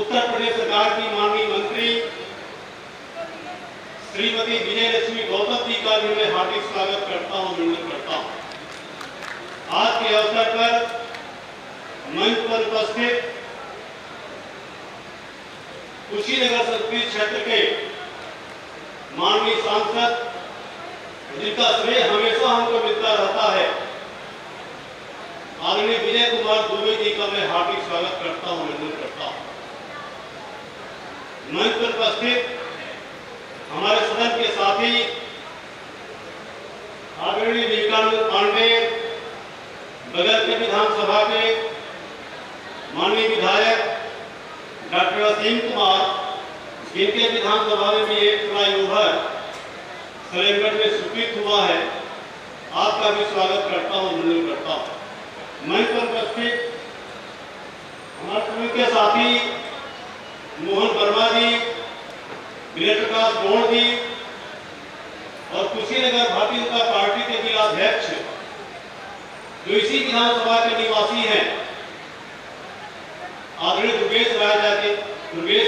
उत्तर प्रदेश सरकार की माननीय मंत्री श्रीमती विजय लक्ष्मी गौतम जी का भी मैं हार्दिक स्वागत करता हूं, अभिनंदन करता हूं। आज के अवसर पर मंच पर उपस्थित कुशीनगर संसदीय क्षेत्र के माननीय सांसद, जिनका श्रेय हमेशा हमको मिलता रहता है, आदरणीय विजय कुमार दुबे जी का मैं हार्दिक स्वागत करता हूं, अभिनंदन करता हूं। मंच पर उपस्थित हमारे सदन के साथी आदरणीय विवेकानंद पांडे, बगल के विधानसभा के माननीय विधायक डॉक्टर असीम कुमार, जिनके विधानसभा में भी एक फ्लाईओवर सलेमगढ़ में स्वीकृत हुआ है, आपका भी स्वागत करता हूं, अभिनंदन करता हूं। मंच पर उपस्थित हमारे सभी के साथी मोहन वर्मा जी, विनय प्रकाश गौड़ जी और कुशीनगर भारतीय जनता पार्टी के जिलाध्यक्ष जो इसी विधानसभा के निवासी हैं, आदरणीय दुर्गेश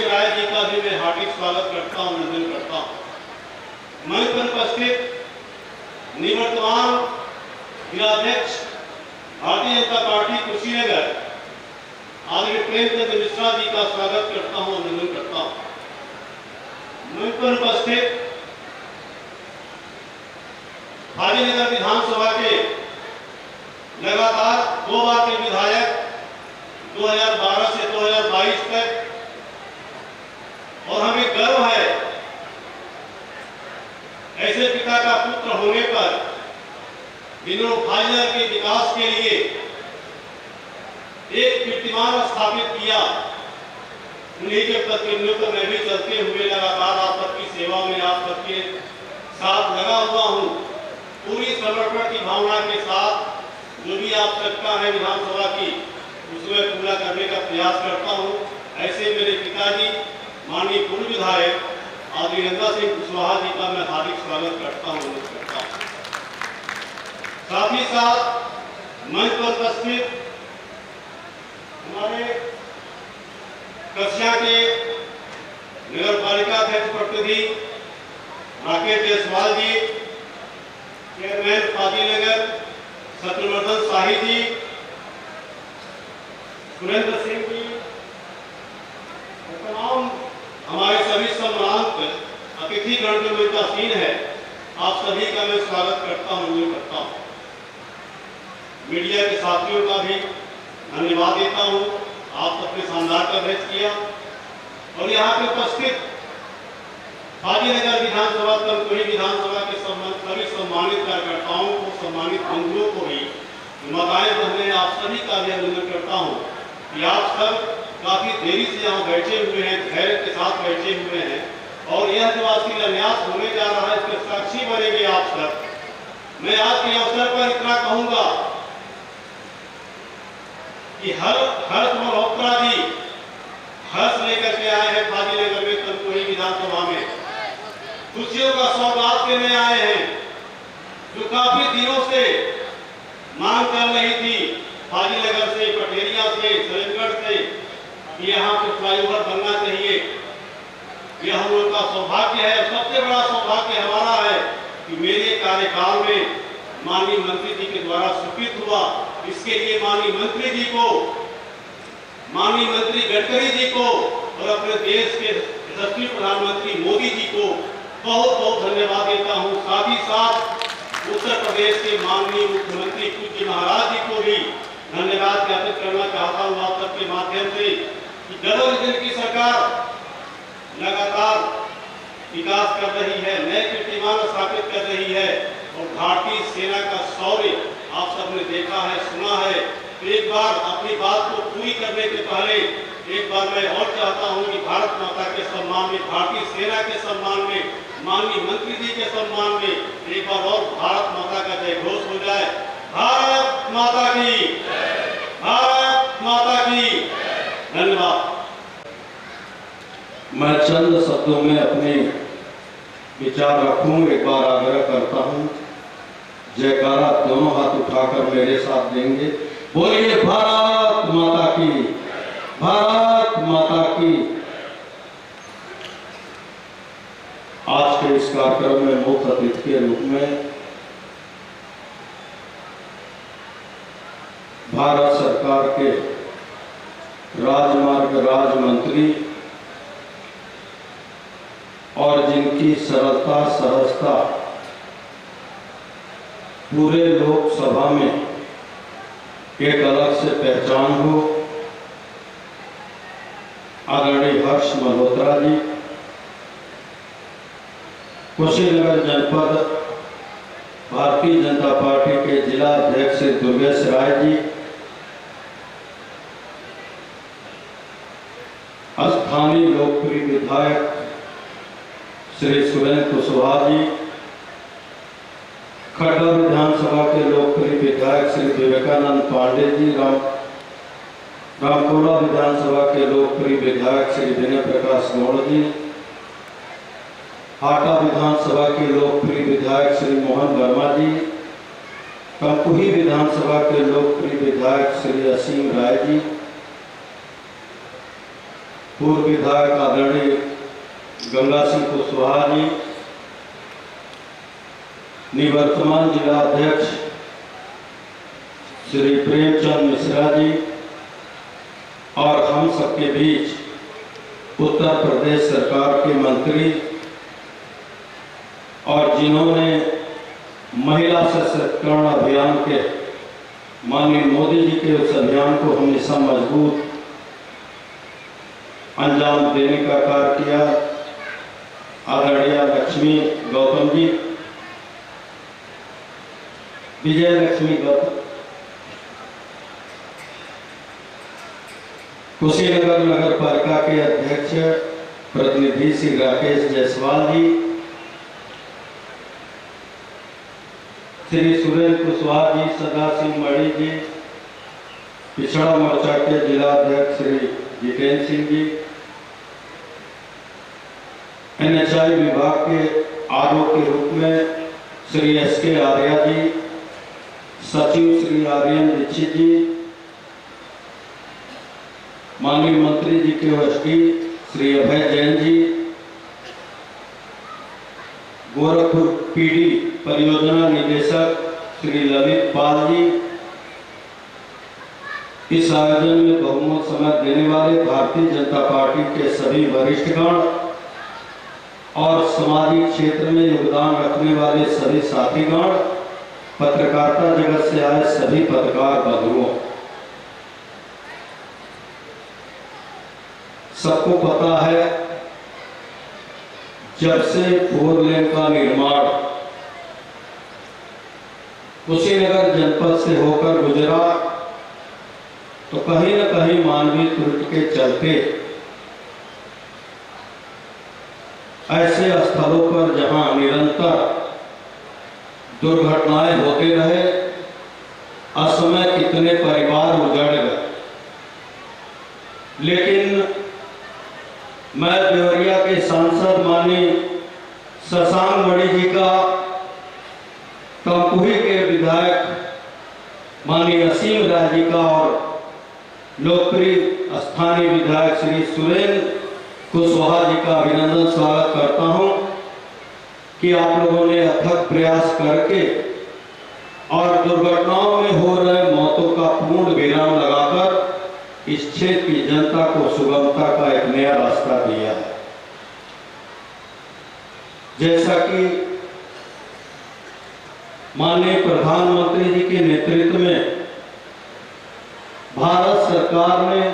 राय जी का भी मैं हार्दिक स्वागत करता हूं, अभिनंदन करता हूं। मंच पर उपस्थित निवर्तमान जिलाध्यक्ष भारतीय जनता पार्टी कुशीनगर आदरणीय प्रेमचंद मिश्रा जी का स्वागत करता हूं, अभिनंदन करता हूं। मंच पर उपस्थित हाजीनगर विधानसभा के लगातार 2 बार के विधायक 2012 से 2022 तक, और हमें गर्व है ऐसे पिता का पुत्र होने पर, जिन्होंने हाजीनगर के विकास के लिए एक कीर्तिमान स्थापित किया। उन्हीं के प्रतिनिधियों को मैं भी चलते हुए लगातार आप सबकी सेवा में, आप सबके साथ लगा हुआ हूं। पूरी समर्पण की भावना के साथ जो भी आवश्यकता है विधानसभा की, उसमें पूरा करने का प्रयास करता हूं। ऐसे मेरे पिताजी माननीय पूर्व विधायक आदरणीय नंदा सिंह कुशवाहा जी का मैं हार्दिक स्वागत करता हूं, साथ ही साथ मंच पर उपस्थित हमारे कक्षा के नगर पालिका अध्यक्ष प्रतिनिधि राकेश जायसवाल जी, चेयरमैन फाजिलनगर सत्यवर्धन शाही जी, सुरेंद्र सिंह जी, तमाम हमारे सभी सम्मानित अतिथिगण जो मंचासीन है, आप सभी का मैं स्वागत करता हूं। मीडिया के साथियों का भी धन्यवाद देता हूं, आप सबने शानदार कवरेज किया। और यहाँ पे उपस्थित हाजीनगर विधानसभा, तमकुही विधानसभा के सभी सम्मानित कार्यकर्ताओं को, सम्मानित बंधुओं को भी, माताएं बहनें, आप सभी का भी अभिनंदन करता हूँ कि आप सब काफी देरी से यहाँ बैठे हुए हैं, धैर्य के साथ बैठे हुए हैं, और यह जो आज शिलान्यास होने जा रहा है, इसके साक्षी बनेंगे आप सब। मैं आज के अवसर पर इतना कहूंगा कि हर्ष मल्होत्रा जी हर्ष लेकर के आए हैं फाजिलनगर में, तमकुही विधानसभा में खुशियों का सौगात देने आए हैं, जो काफी दिनों से मांग कर रही थी फाजिलनगर से, पटेरिया से, सलेमगढ़ से, कि यहाँ पे फ्लाईओवर बनना चाहिए। यह हम लोग का सौभाग्य है। सबसे बड़ा सौभाग्य हमारा है कि मेरे कार्यकाल में माननीय मंत्री जी के द्वारा स्वीकृत हुआ। इसके लिए माननीय मंत्री जी को, माननीय मंत्री गडकरी जी को और अपने देश के यशस्वी प्रधानमंत्री मोदी जी को बहुत बहुत धन्यवाद देता हूं। साथ ही साथ उत्तर प्रदेश के माननीय मुख्यमंत्री पूज्य महाराज जी को भी धन्यवाद ज्ञापित करना चाहता हूँ आप सबके माध्यम से कि गठबंधन की सरकार लगातार विकास कर रही है, नए कीर्तिमान स्थापित कर रही है और भारतीय सेना का शौर्य आप सबने देखा है, सुना है। तो एक बार अपनी बात को पूरी करने के पहले एक बार मैं और चाहता हूं कि भारत माता के सम्मान में, भारतीय सेना के सम्मान में, माननीय मंत्री जी के सम्मान में एक बार और भारत माता का जय घोष हो जाए। भारत माता की, भारत माता की। धन्यवाद। मैं चंद शब्दों में अपने विचार रखूं। एक बार आग्रह करता हूं, जयकारा दोनों हाथ उठाकर मेरे साथ देंगे। बोलिए भारत माता की, भारत माता की। आज के इस कार्यक्रम में मुख्य अतिथि के रूप में भारत सरकार के राजमार्ग राज्य मंत्री और जिनकी सरलता सहजता पूरे लोकसभा में एक अलग से पहचान हो, आदरणीय हर्ष मल्होत्रा जी, कुशीनगर जनपद भारतीय जनता पार्टी के जिला अध्यक्ष श्री दुर्गेश राय जी, स्थानीय लोकप्रिय विधायक श्री सुरेंद्र कुशवाहा जी, खड्डा विधानसभा के लोकप्रिय विधायक श्री विवेकानंद पांडे जी, रामकोला विधानसभा के लोकप्रिय विधायक श्री विनय प्रकाश गौड़ जी, हाटा विधानसभा के लोकप्रिय विधायक श्री मोहन वर्मा जी, कंपुही विधानसभा के लोकप्रिय विधायक श्री असीम राय जी, पूर्व विधायक आदरणीय गंगा सिंह कुशवाहा जी, निवर्तमान जिला अध्यक्ष श्री प्रेमचंद मिश्रा जी और हम सबके बीच उत्तर प्रदेश सरकार के मंत्री और जिन्होंने महिला सशक्तिकरण अभियान के माननीय मोदी जी के उस अभियान को हमेशा मजबूत अंजाम देने का कार्य किया, आदरणीय लक्ष्मी गौतम जी, विजय लक्ष्मी गौतम, कुशीनगर नगर पालिका के अध्यक्ष प्रतिनिधि श्री राकेश जायसवाल जी, श्री सुरेंद्र कुशवाहा जी, सदा सिंह मणि जी, पिछड़ा मोर्चा के जिला अध्यक्ष श्री जितेंद्र सिंह जी, NHI विभाग के आरओ के रूप में श्री SK आर्या जी, सचिव श्री आर्यन दीक्षित जी, माननीय मंत्री जी के वष्टी श्री अभय जैन जी, गोरखपुर PD परियोजना निदेशक श्री ललित पाल जी, इस आयोजन में बहुमत समझ देने वाले भारतीय जनता पार्टी के सभी वरिष्ठगण और सामाजिक क्षेत्र में योगदान रखने वाले सभी साथीगण, पत्रकारिता जगत से आए सभी पत्रकार बंधुओं, सबको पता है जब से 4 लेन का निर्माण कुशीनगर जनपद से होकर गुजरा तो कहीं न कहीं मानवीय त्रुटि के चलते ऐसे स्थलों पर जहां निरंतर दुर्घटनाएं होते रहे, असमय कितने परिवार उजड़ गए, लेकिन मैं देवरिया के सांसद माननीय शशांक मणि जी का, कंपुही के विधायक माननीय असीम राय जी का और लोकप्रिय स्थानीय विधायक श्री सुरेंद्र कुशवाहा जी का अभिनंदन स्वागत करता हूं कि आप लोगों ने अथक प्रयास करके और दुर्घटनाओं में हो रहे मौतों का पूर्ण विराम लगाकर इस क्षेत्र की जनता को सुगमता का एक नया रास्ता दिया है। जैसा कि माननीय प्रधानमंत्री जी के नेतृत्व में भारत सरकार ने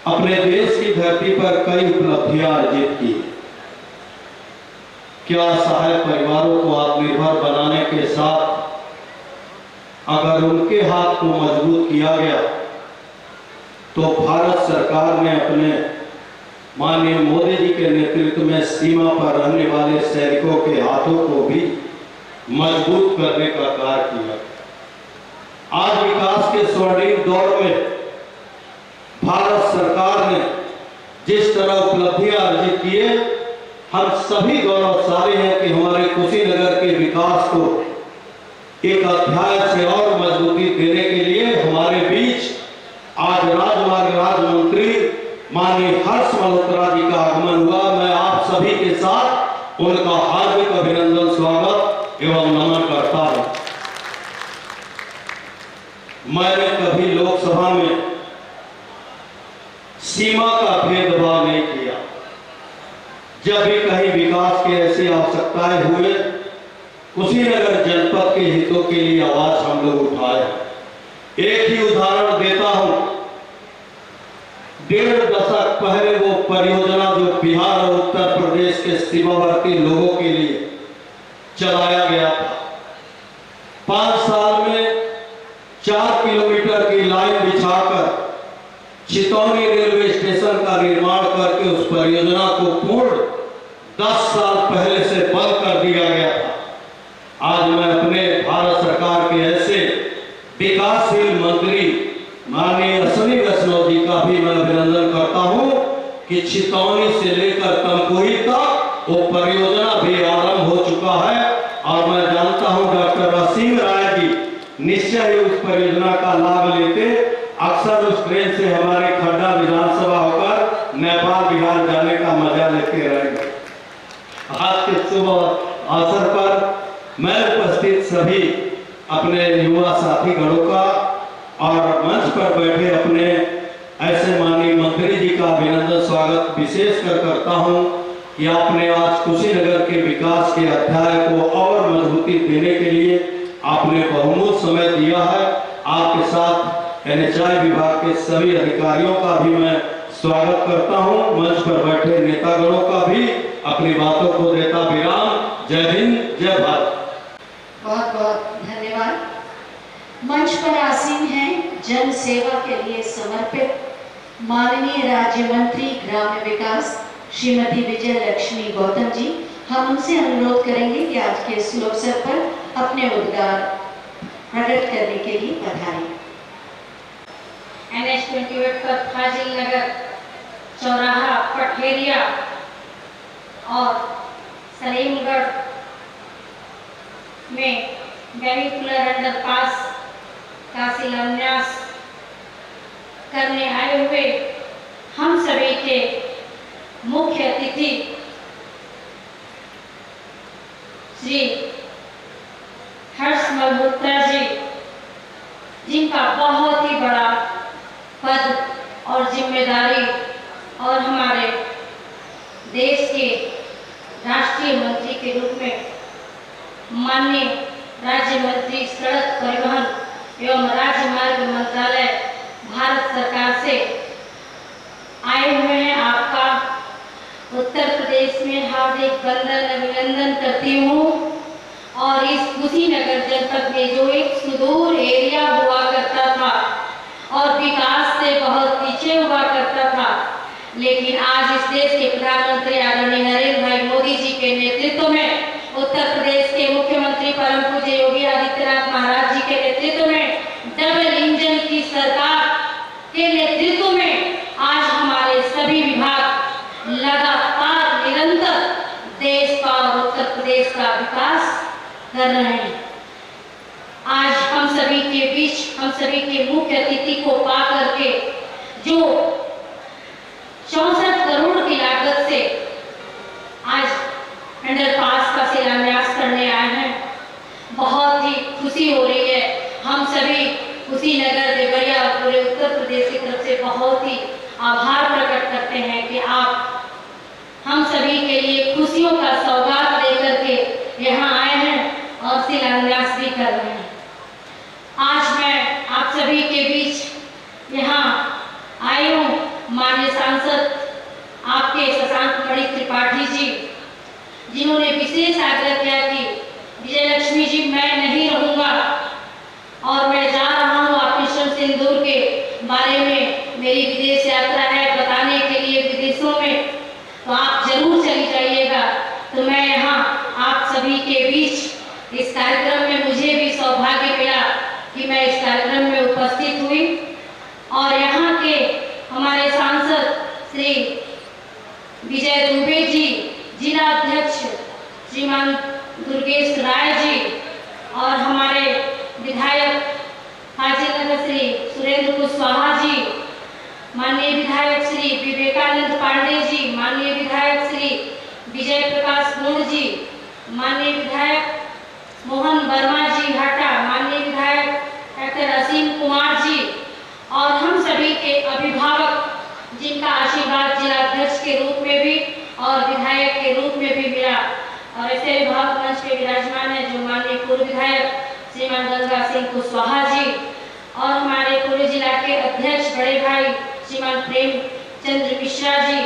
अपने देश की धरती पर कई उपलब्धियां अर्जित की। क्या असहाय परिवारों को आत्मनिर्भर बनाने के साथ अगर उनके हाथ को मजबूत किया गया तो भारत सरकार ने अपने माननीय मोदी जी के नेतृत्व में सीमा पर रहने वाले सैनिकों के हाथों को भी मजबूत करने का कार्य किया। आज विकास के स्वर्णिम दौर में भारत सरकार ने जिस तरह उपलब्धियां अर्जित की है, हम सभी गौरवशाली हैं कि हमारे कुशीनगर के विकास को एक अध्याय से और मजबूती देने के लिए हमारे बीच आज राजमार्ग राज्य मंत्री माननीय हर्ष मल्होत्रा जी का आगमन हुआ। मैं आप सभी के साथ उनका हार्दिक अभिनंदन, स्वागत एवं नमन करता हूं। मैंने कभी लोकसभा में सीमा का भेदभाव नहीं किया। जब भी कहीं विकास की ऐसी आवश्यकताएं हुए, कुशीनगर जनपद के हितों के लिए आवाज हम लोग उठाए। एक ही उदाहरण देता हूं, 1.5 दशक पहले वो परियोजना जो बिहार और उत्तर प्रदेश के सीमावर्ती लोगों के लिए चलाया गया था, 5 साल में 4 किलोमीटर की लाइन बिछाकर चितौनी रेलवे स्टेशन का निर्माण करके उस परियोजना को पूर्ण 10 साल पहले से बंद कर दिया गया था। आज मैं अपने भारत सरकार के ऐसे विकासशील मंत्री माननीय अश्विनी वैष्णव जी का भी मैं अभिनंदन करता हूं कि चितौनी से लेकर तमकुही तक वो परियोजना भी आरंभ हो चुका है। और मैं जानता हूं डॉक्टर असीम राय जी निश्चय ही उस परियोजना का लाभ लेते। अक्सर उस ट्रेन से हमारे खड्डा विधानसभा होकर नेपाल बिहार जाने का मजा लेते रहेंगे। आज के शुभ अवसर पर मैं उपस्थित सभी अपने युवा साथी गणों का और मंच पर बैठे अपने ऐसे माननीय मंत्री जी का अभिनंदन, स्वागत विशेष कर करता हूं कि आपने आज कुशीनगर के विकास के अध्याय को और मजबूती देने के लिए आपने बहुमूल्य समय दिया है। आपके साथ NHI विभाग के सभी अधिकारियों का भी मैं स्वागत करता हूं। मंच पर बैठे नेतागणों का भी अपनी बातों को देता विराम। जय हिंद, जय भारत। बहुत बहुत धन्यवाद। मंच पर आसीन हैं जन सेवा के लिए समर्पित माननीय राज्य मंत्री ग्राम्य विकास श्रीमती विजय लक्ष्मी गौतम जी। हम उनसे अनुरोध करेंगे कि आज के इस अवसर पर अपने उद्गार प्रकट करने के लिए पधारें। NH-28 पर फाजिल नगर चौराहा, पठेरिया और सलीमगढ़ में वेहिकुलर अंडरपास का शिलान्यास करने आए हुए हम सभी के मुख्य अतिथि श्री हर्ष मल्होत्रा जी, जिनका बहुत ही बड़ा पद और जिम्मेदारी और हमारे देश के राष्ट्रीय मंत्री के रूप में माननीय राज्य मंत्री सड़क परिवहन एवं राजमार्ग मंत्रालय भारत सरकार से आए हुए हैं। आपका उत्तर प्रदेश में हार्दिक अभिनंदन करती हूँ। और इस कुशीनगर जनपद में जो एक सुदूर एरिया हुआ करता था और विकास से बहुत पीछे हुआ करता था, लेकिन आज इस देश के प्रधानमंत्री आदरणीय नरेंद्र भाई मोदी जी के नेतृत्व में, उत्तर प्रदेश के मुख्यमंत्री परम पूज्य योगी आदित्यनाथ महाराज जी के नेतृत्व में, डबल इंजन की सरकार के नेतृत्व में आज हमारे सभी विभाग लगातार निरंतर देश का और उत्तर प्रदेश का विकास कर रहे हैं। आज हम सभी के बीच, हम सभी के मुख्य अतिथि को पा करके जो 64 करोड़ की लागत से आज अंडरपास का शिलान्यास करने आए हैं, बहुत ही खुशी हो रही है। हम सभी कुशीनगर, देवरिया और पूरे उत्तर प्रदेश की तरफ से बहुत ही आभार प्रकट करते हैं कि आप हम सभी के लिए खुशियों का सौगात लेकर के यहाँ आए हैं और जिन्होंने विशेष आग्रह किया कि विजयलक्ष्मी जी मैं नहीं रहूंगा और मैं जा रहा हूँ ऑपरेशन सिंदूर के बारे में, मेरी विदेश यात्रा है बताने के लिए विदेशों में, तो आप जरूर चली जाइएगा। तो मैं यहाँ आप सभी के बीच इस कार्यक्रम में मुझे भी सौभाग्य मिला कि मैं इस कार्यक्रम में उपस्थित हुई और यहाँ के हमारे सांसद श्री विजय दुबे जी, जिला अध्यक्ष श्रीमान दुर्गेश राय जी और हमारे विधायक हाजीनगर श्री सुरेंद्र कुशवाहा जी, माननीय विधायक श्री विवेकानंद पांडे जी, माननीय विधायक श्री विजय प्रकाश गुण जी, माननीय विधायक मोहन वर्मा जी हाटा, माननीय विधायक डॉक्टर असीम कुमार जी और हम सभी के अभिभावक जिनका आशीर्वाद जिला अध्यक्ष के रूप में भी और विधायक के रूप में भी मिला। और ऐसे अभिभावक मंच पे विराजमान है जो माननीय पूर्व विधायक श्रीमान गंगा सिंह कुशवाहा जी और हमारे पूर्व जिला के अध्यक्ष बड़े भाई श्रीमान प्रेम चंद्र मिश्रा जी,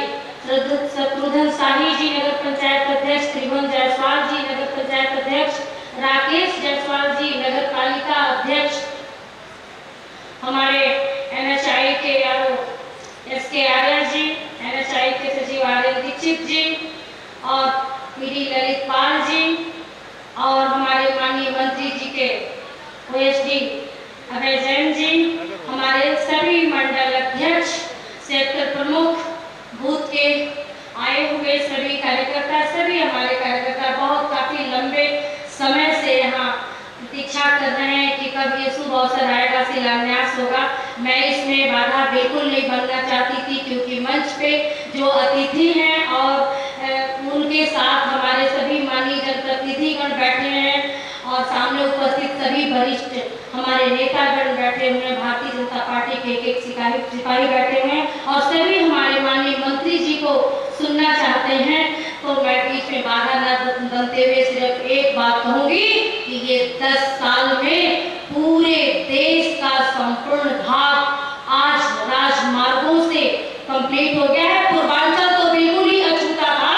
शत्रुघ्न शाही जी, नगर पंचायत अध्यक्ष त्रिभुवन जायसवाल जी, नगर पंचायत अध्यक्ष राकेश जायसवाल जी, नगर पालिका अध्यक्ष हमारे NHI के SK आर्य जी, NHI के सचिव आर्यन दीक्षित जी और PD ललित पाल जी और हमारे माननीय मंत्री जी के OSD अभय जैन जी, हमारे सभी मंडल अध्यक्ष, सेक्टर प्रमुख, बूथ के आए हुए सभी कार्यकर्ता, सभी हमारे कार्यकर्ता बहुत काफी लंबे समय से यहाँ प्रतीक्षा कर रहे हैं कि कब ये शुभ अवसर आएगा, शिलान्यास होगा। मैं इसमें बाधा बिल्कुल नहीं बनना चाहती थी क्योंकि मंच पे जो अतिथि हैं और उनके साथ हमारे सभी माननीय जनप्रतिनिधिगण बैठे हैं और सामने उपस्थित सभी वरिष्ठ हमारे नेतागण बैठे हुए हैं, भारतीय जनता पार्टी के एक सिपाही बैठे हुए हैं और सभी हमारे माननीय मंत्री जी को सुनना चाहते हैं। तो मैं बीच में बाधा न बनते हुए सिर्फ एक बात कहूंगी कि ये 10 साल में पूरे देश का संपूर्ण भाग आज राजमार्गों से कंप्लीट हो गया है। पूर्वांचल तो बिल्कुल ही अछूता था,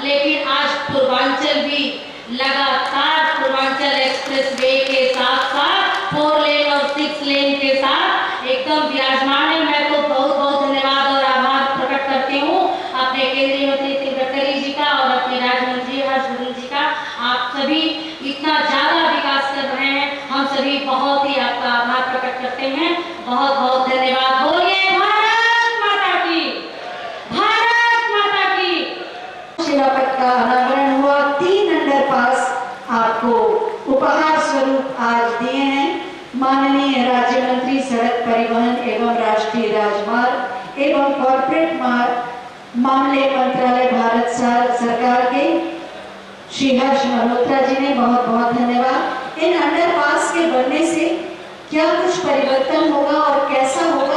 लेकिन आज पूर्वांचल भी लगातार पूर्वांचल एक्सप्रेस वे के साथ साथ 4 लेन और 6 लेन के साथ एकदम विराजमान है। मैं तो बहुत बहुत धन्यवाद और आभार प्रकट करती हूँ अपने केंद्रीय मंत्री नितिन गडकरी जी का और अपने राज्य मंत्री हर्षवर्धन जी का। आप सभी इतना ज्यादा विकास कर रहे हैं, हम सभी बहुत ही आपका आभार प्रकट करते हैं। बहुत बहुत धन्यवाद। बोलिए भारत माता की, भारत माता की। शिलापट का अनावरण हुआ। 3 अंडरपास आपको उपहार स्वरूप आज दिए हैं माननीय राज्य मंत्री सड़क परिवहन एवं राष्ट्रीय राजमार्ग एवं कॉर्पोरेट मामले मंत्रालय भारत सरकार के श्री हर्ष मल्होत्रा जी ने। बहुत बहुत धन्यवाद। इन अंडरपास के बनने से क्या कुछ परिवर्तन होगा और कैसा होगा?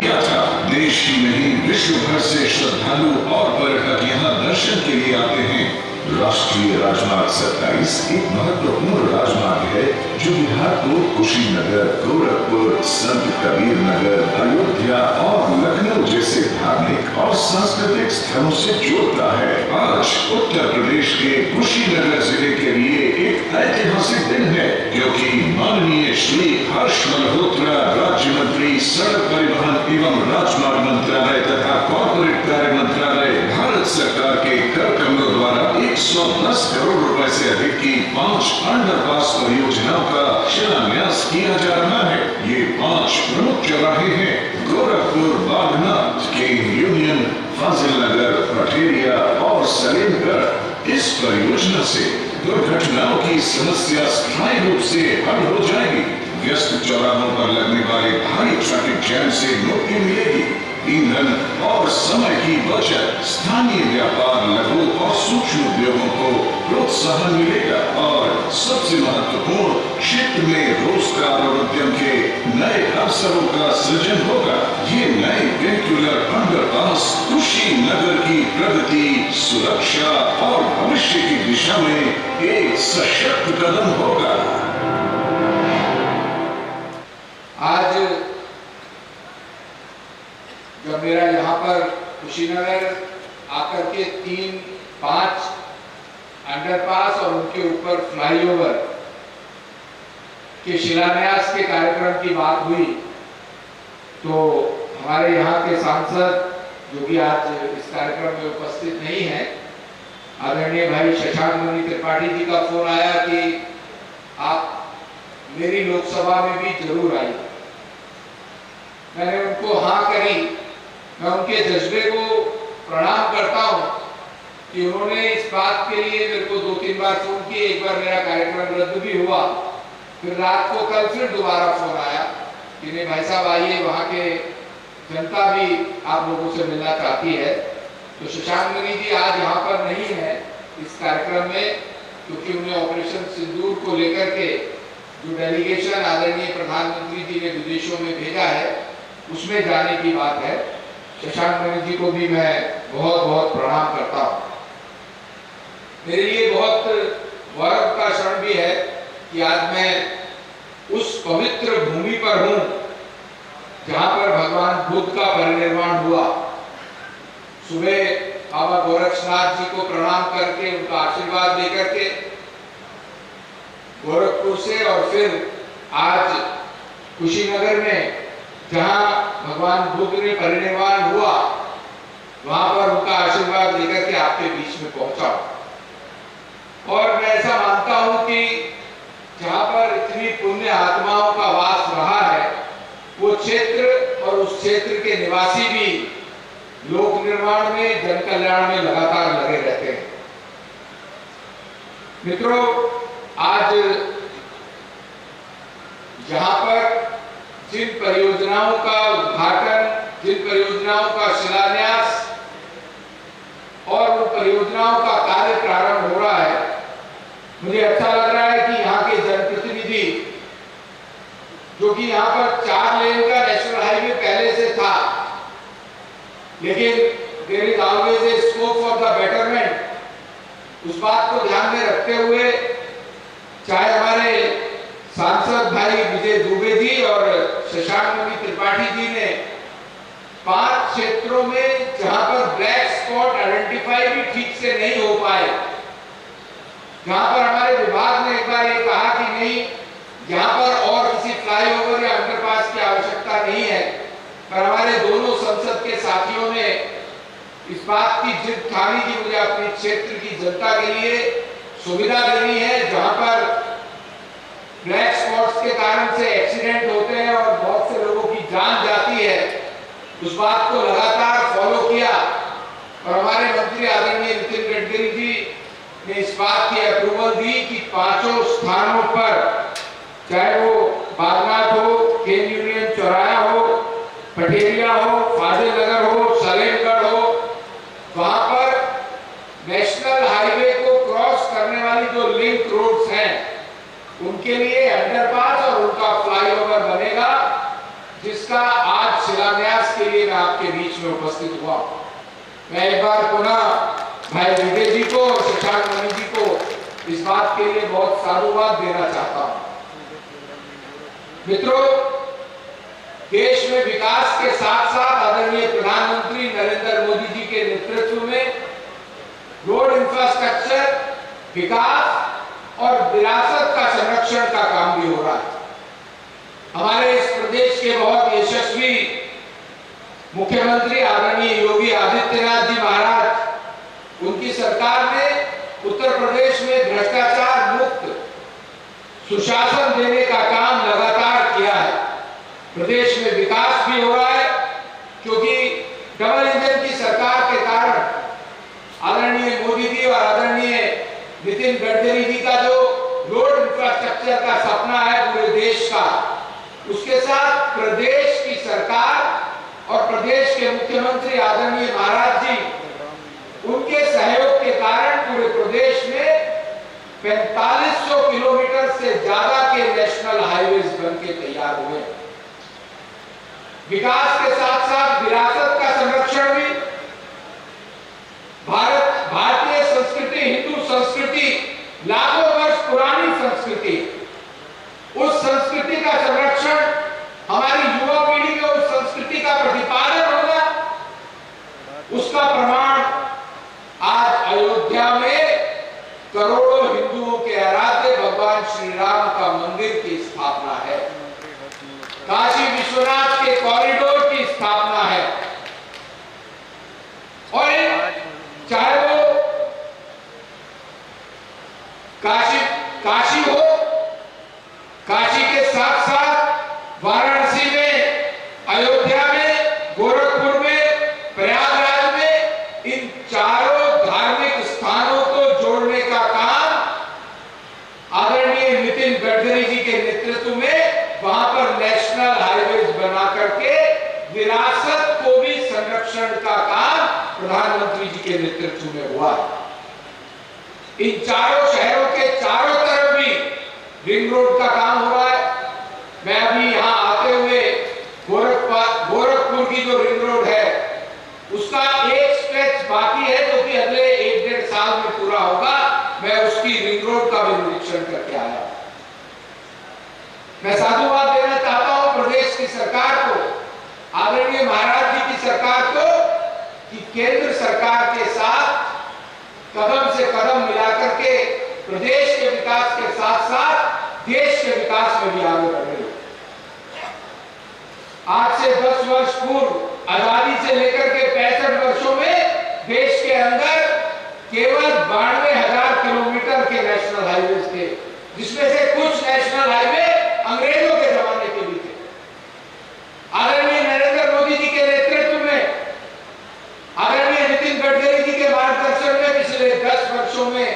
देश ही नहीं विश्व भर से श्रद्धालु और पर्यटक यहाँ दर्शन के लिए आते हैं। राष्ट्रीय राजमार्ग 27 एक महत्वपूर्ण राजमार्ग है जो बिहार को कुशीनगर, गोरखपुर, संत कबीर नगर, अयोध्या और लखनऊ जैसे धार्मिक और सांस्कृतिक स्थलों से जोड़ता है। आज उत्तर प्रदेश के कुशीनगर जिले के लिए एक ऐतिहासिक दिन है क्योंकि माननीय श्री हर्ष मल्होत्रा राज्य मंत्री सड़क परिवहन एवं राजमार्ग मंत्रालय तथा कॉर्पोरेट कार्य मंत्रालय भारत सरकार के कर कमलों द्वारा 110 करोड़ रुपए से अधिक की 5 अंडरपास परियोजनाओं का शिलान्यास किया जा रहा है। ये 5 प्रमुख चौराहे हैं: गोरखपुर, बागनाथ, केन यूनियन, फाजिल नगर, पठेरिया और सलेमगढ़। इस परियोजना से दुर्घटनाओं की समस्या स्थायी रूप से हल हो जाएगी। व्यस्त चौराहों पर लगने वाले भारी ट्रैफिक जैम से मुक्ति मिलेगी। ईंधन और समय की बचत, स्थानीय व्यापार, लघु और सूक्ष्म उद्योगों को प्रोत्साहन मिलेगा और सबसे महत्वपूर्ण क्षेत्र में रोजगार और उद्यम के नए अवसरों का सृजन होगा। ये नए वेहिकुलर अंडरपास कुशीनगर की प्रगति, सुरक्षा और भविष्य की दिशा में एक सशक्त कदम होगा। आज जब मेरा यहाँ पर कुशीनगर आकर के 3-5 अंडरपास और उनके ऊपर फ्लाईओवर के शिलान्यास के कार्यक्रम की बात हुई तो हमारे यहाँ के सांसद जो कि आज इस कार्यक्रम में उपस्थित नहीं है, आदरणीय भाई शशांक मणि त्रिपाठी जी का फोन आया कि आप मेरी लोकसभा में भी जरूर आइए। मैंने उनको हाँ करी। मैं उनके जज्बे को प्रणाम करता हूँ कि उन्होंने इस बात के लिए मेरे को 2-3 बार फोन किए। एक बार मेरा कार्यक्रम रद्द भी हुआ, फिर रात को कल फिर दोबारा फोन आया कि नहीं भाई साहब आइए, वहाँ के जनता भी आप लोगों से मिलना चाहती है। तो शशांक मणि जी आज यहाँ पर नहीं है इस कार्यक्रम में, क्योंकि उन्हें ऑपरेशन सिंदूर को लेकर के जो डेलीगेशन आदरणीय प्रधानमंत्री जी ने विदेशों में भेजा है उसमें जाने की बात है। शशांक मणि जी को भी मैं बहुत बहुत प्रणाम करता हूँ। मेरे लिए बहुत गौरव का क्षण भी है कि आज मैं उस पवित्र भूमि पर हूँ जहाँ पर भगवान बुद्ध का परिनिर्वाण हुआ। सुबह बाबा गोरक्षनाथ जी को प्रणाम करके उनका आशीर्वाद लेकर के गोरखपुर से और फिर आज कुशीनगर में जहाँ भगवान बुद्ध ने परिनिर्वाण हुआ वहां पर उनका आशीर्वाद लेकर के आपके बीच में पहुंचा। और मैं ऐसा मानता हूं कि जहां पर इतनी पुण्य आत्माओं का वास रहा है वो क्षेत्र और उस क्षेत्र के निवासी भी लोक निर्माण में, जन कल्याण में लगातार लगे रहते हैं। मित्रों, आज जहां पर जिन परियोजनाओं का उद्घाटन, जिन परियोजनाओं का शिलान्यास और उन परियोजनाओं का कार्य प्रारंभ हो रहा है, मुझे अच्छा लग रहा है कि यहाँ के जनप्रतिनिधि, जो कि यहाँ पर 4 लेन का नेशनल हाईवे पहले से था, लेकिन there is always a scope for the betterment, उस बात को ध्यान में रखते हुए चाहे हमारे सांसद भाई विजय दुबे जी और शशांक मणि त्रिपाठी जी ने 5 क्षेत्रों में जहां पर ब्लैक स्पॉट आइडेंटिफाई भी ठीक से नहीं हो पाए, जहां पर हमारे विभाग ने एक बार ये कहा कि नहीं यहाँ पर और किसी फ्लाईओवर या अंडरपास की आवश्यकता नहीं है, पर हमारे दोनों संसद के साथियों ने इस बात की जिद ठानी कि मुझे अपने क्षेत्र की जनता के लिए सुविधा देनी है, जहां पर ब्लैक स्पॉट्स के कारण से एक्सीडेंट होते हैं और बहुत से लोगों की जान जाती है। उस बात को लगातार फॉलो किया और हमारे मंत्री आदरणीय नितिन गडकरी जी ने इस बात की अप्रूवल दी कि 5 स्थानों पर, चाहे वो बागनाथ हो, केन यूनियन चौराया हो, पटेरिया हो, फाजिल नगर हो, सलेमगढ़ हो, वहां पर नेशनल हाईवे को क्रॉस करने वाली जो लिंक रोड्स हैं उनके लिए अंडरपास और उनका फ्लाईओवर बनेगा, जिसका आज शिलान्यास के लिए मैं आपके बीच में उपस्थित हुआ। मैं एक बार पुनः भाई विजय जी को और शशांक मणि जी को इस बात के लिए बहुत साधुवाद देना चाहता हूं। मित्रों, देश में विकास के साथ साथ आदरणीय प्रधानमंत्री नरेंद्र मोदी जी के नेतृत्व में रोड इंफ्रास्ट्रक्चर विकास और विरासत का संरक्षण का काम भी हो रहा है। हमारे इस प्रदेश के बहुत यशस्वी मुख्यमंत्री आदरणीय योगी आदित्यनाथ जी महाराज, उनकी सरकार ने उत्तर प्रदेश में भ्रष्टाचार मुक्त सुशासन देने का काम लगातार किया है। प्रदेश में विकास भी हो रहा है, क्योंकि डबल इंजन की सरकार के कारण आदरणीय मोदी जी और आदरणीय नितिन गडकरी जी का जो रोड इंफ्रास्ट्रक्चर का सपना है पूरे देश का, उसके साथ प्रदेश की सरकार और प्रदेश के मुख्यमंत्री आदरणीय महाराज जी, उनके सहयोग के कारण पूरे प्रदेश में 4500 किलोमीटर से ज्यादा के नेशनल हाईवेज बनके तैयार हुए। विकास के साथ साथ विरासत का संरक्षण भी, भारतीय संस्कृति, हिंदू संस्कृति, लाखों वर्ष पुरानी संस्कृति, उस संस्कृति का संरक्षण, हमारी युवा पीढ़ी में उस संस्कृति का प्रतिपादन होगा, उसका प्रमाण आज अयोध्या में करोड़ों हिंदुओं के आराध्य भगवान श्री राम का मंदिर की स्थापना है, काशी विश्वनाथ के कॉरिडोर की स्थापना है। और चाहे वो काशी हो, काशी के साथ साथ वाराणसी में, अयोध्या में, गोरखपुर में, प्रयागराज में, इन चारों धार्मिक स्थानों को जोड़ने का काम आदरणीय नितिन गडकरी जी के नेतृत्व में वहां पर नेशनल हाईवेज बना करके विरासत को भी संरक्षण का काम प्रधानमंत्री जी के नेतृत्व में हुआ है। इन चारों शहरों के चारों तरफ भी रिंग रोड का काम हो रहा है। मैं अभी यहां आते हुए गोरखपुर की जो रिंग रोड है उसका एक स्ट्रेच बाकी है जो कि अगले 1-1.5 साल में पूरा होगा। मैं उसकी रिंग रोड का भी निरीक्षण करके आया। मैं साधुवाद देना चाहता हूं प्रदेश की सरकार को, आदरणीय महाराज जी की सरकार को, कि केंद्र सरकार के साथ कदम से कदम मिलाकर के प्रदेश के विकास के साथ साथ देश के विकास में भी आगे बढ़ रही है। आज से 10 वर्ष पूर्व आजादी से लेकर के 65 वर्षों में देश के अंदर केवल 92,000 किलोमीटर के नेशनल हाईवे थे, जिसमें से कुछ नेशनल हाईवे अंग्रेजों के जमाने के भी थे। आदरणीय नरेंद्र मोदी जी के नेतृत्व में, आदरणीय नितिन गडकरी जी के मार्गदर्शन में पिछले 10 वर्षों में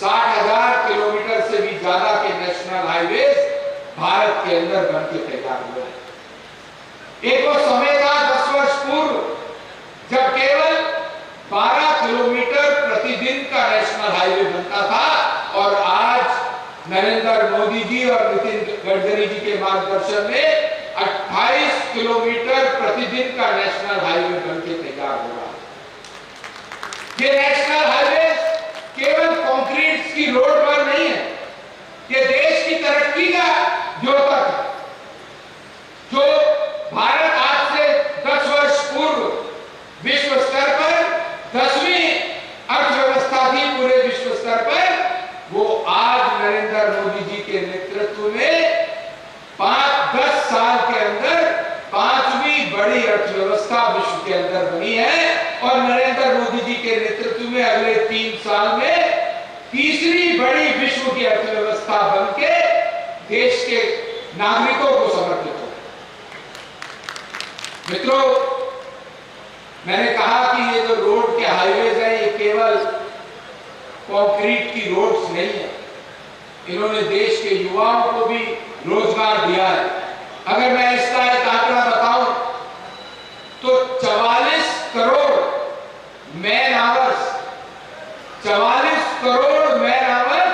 60,000 किलोमीटर से भी ज्यादा के नेशनल हाईवे भारत के अंदर बनके तैयार हुए हैं। एक वो समय था 10 वर्ष पूर्व जब केवल 12 किलोमीटर प्रतिदिन का नेशनल हाईवे बनता था, और आज नरेंद्र मोदी जी और नितिन गडकरी जी के मार्गदर्शन में 28 किलोमीटर प्रतिदिन का नेशनल हाईवे बनके तैयार हो रहा है। ये नेशनल हाईवे केवल कंक्रीट की रोड पर नहीं है, ये देश की तरक्की का द्योतक है। जो भारत आज से 10 वर्ष पूर्व विश्व स्तर पर 10वीं अर्थव्यवस्था थी पूरे विश्व स्तर पर, वो आज नरेंद्र मोदी जी के नेतृत्व में 5-10 साल के अंदर 5वीं बड़ी अर्थव्यवस्था विश्व के अंदर बनी है। और नरेंद्र मोदी जी के नेतृत्व में अगले 3 साल में 3री बड़ी विश्व की अर्थव्यवस्था बनके देश के नागरिकों को समर्पित हो। मित्रों, मैंने कहा कि ये जो रोड के हाईवेज हैं ये केवल कंक्रीट की रोड्स नहीं है, इन्होंने देश के युवाओं को भी रोजगार दिया है। अगर मैं इसका एक आंकड़ा बताऊं तो 44 crore man hours, 44 crore man hours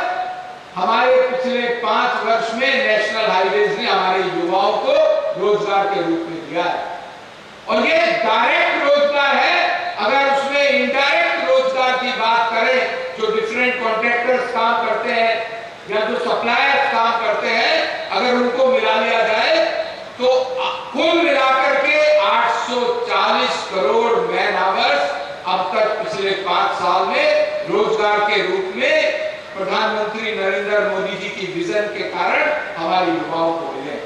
हमारे पिछले 5 वर्ष में नेशनल हाईवेज ने हमारे युवाओं को रोजगार के रूप में दिया है। और ये डायरेक्ट रोजगार है। अगर उसमें इनडायरेक्ट रोजगार की बात करें, जो डिफरेंट कॉन्ट्रैक्टर्स काम करते हैं या जो सप्लायर्स काम करते हैं, अगर उनको मिला लिया जाए तो कुल मिलाकर के 840 करोड़ मैन आवर्स अब तक पिछले 5 साल में रोजगार के रूप में प्रधानमंत्री नरेंद्र मोदी जी की विजन के कारण हमारे युवाओं को मिले।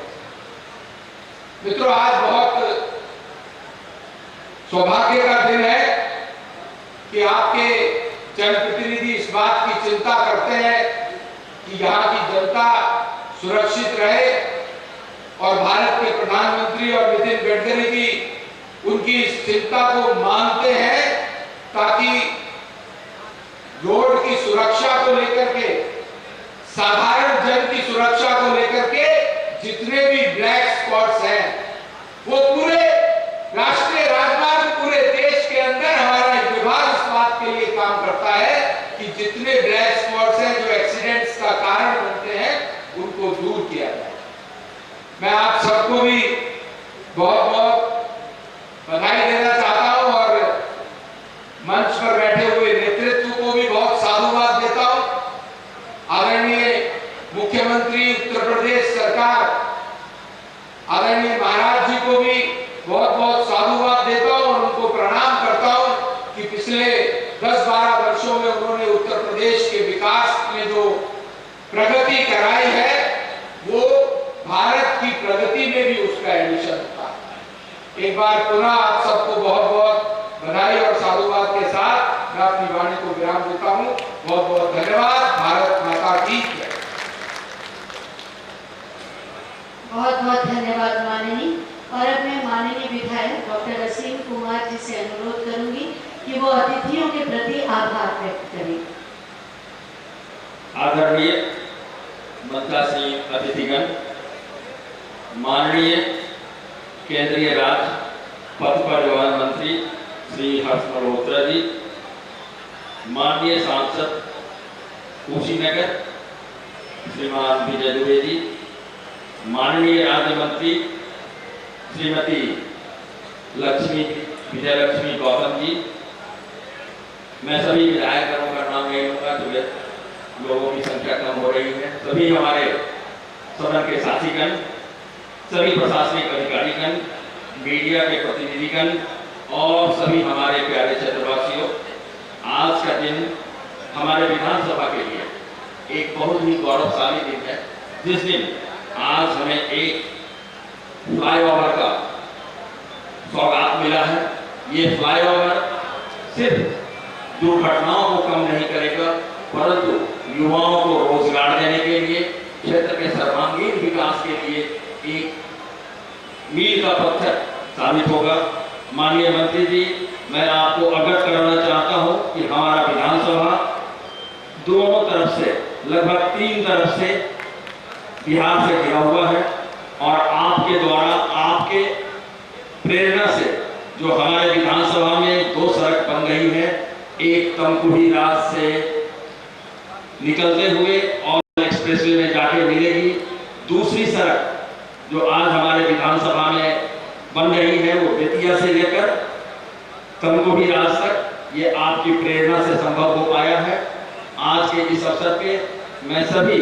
मित्रों, आज बहुत सौभाग्य का दिन है कि आपके जनप्रतिनिधि इस बात की चिंता करते हैं कि यहाँ की जनता सुरक्षित रहे, और भारत के प्रधानमंत्री और नितिन गडकरी जी उनकी इस चिंता को मानते हैं, ताकि रोड की सुरक्षा को लेकर के, साधारण जन की सुरक्षा को लेकर के जितने भी ब्लैक स्पॉट्स हैं वो पूरे राष्ट्रीय राजमार्ग पूरे देश के अंदर हमारा एक विभाग इस बात के लिए काम करता है कि जितने ब्लैक स्पॉट्स हैं जो एक्सीडेंट्स का कारण बनते हैं उनको दूर किया जाए। मैं आप सबको भी बहुत बहुत बधाई देना चाहता हूं और मंच पर बैठे हुए नेतृत्व को भी बहुत साधुवाद देता हूं। आदरणीय मुख्यमंत्री उत्तर प्रदेश सरकार, आदरणीय महाराज जी को भी बहुत बहुत साधुवाद देता हूं और उनको प्रणाम करता हूं कि पिछले 10-12 वर्षों में उन्होंने उत्तर प्रदेश के विकास प्रगति कराई है, वो भारत की प्रगति में भी उसका एडिशन होता है। एक बार पुनः आप सबको बहुत बहुत बधाई और साधुवाद के साथ मैं अपनी वाणी को विराम देता हूँ। बहुत बहुत धन्यवाद। भारत माता की जय। बहुत बहुत धन्यवाद माननीय। और अब मैं माननीय विधायक डॉक्टर असीम कुमार जी से अनुरोध करूंगी कि वो अतिथियों के प्रति आभार व्यक्त करें। आदरणीय मंत्रासीन अतिथिगण, माननीय केंद्रीय राज्य पथ परिवहन मंत्री श्री हर्ष मल्होत्रा जी, माननीय सांसद कुशीनगर श्रीमान विजय दुबे जी, माननीय राज्य मंत्री श्रीमती विजय लक्ष्मी गौतम जी, मैं सभी विधायकों का नाम नहीं लूंगा तो लोगों की संख्या कम हो रही है। सभी हमारे सदन के साथीगण, सभी प्रशासनिक अधिकारीगण, मीडिया के प्रतिनिधिगण और सभी हमारे प्यारे क्षेत्रवासियों, आज का दिन हमारे विधानसभा के लिए एक बहुत ही गौरवशाली दिन है, जिस दिन आज हमें एक फ्लाईओवर का सौगात मिला है। ये फ्लाईओवर सिर्फ दुर्घटनाओं को कम नहीं करेगा, परंतु युवाओं को रोजगार देने के लिए, क्षेत्र के सर्वांगीण विकास के लिए एक मील का पत्थर साबित होगा। माननीय मंत्री जी, मैं आपको अवगत कराना चाहता हूं कि हमारा विधानसभा दोनों तरफ से, लगभग 3 तरफ से बिहार से घिरा हुआ है और आपके द्वारा, आपके प्रेरणा से जो हमारे विधानसभा में 2 सड़क बन गई है, एक तमकुही राज से निकलते हुए और एक्सप्रेसवे में जाके मिलेगी, दूसरी सड़क जो आज हमारे विधानसभा में बन रही है वो बेतिया से लेकर तमकुही राज तक, ये आपकी प्रेरणा से संभव हो पाया है। आज के इस अवसर पे मैं सभी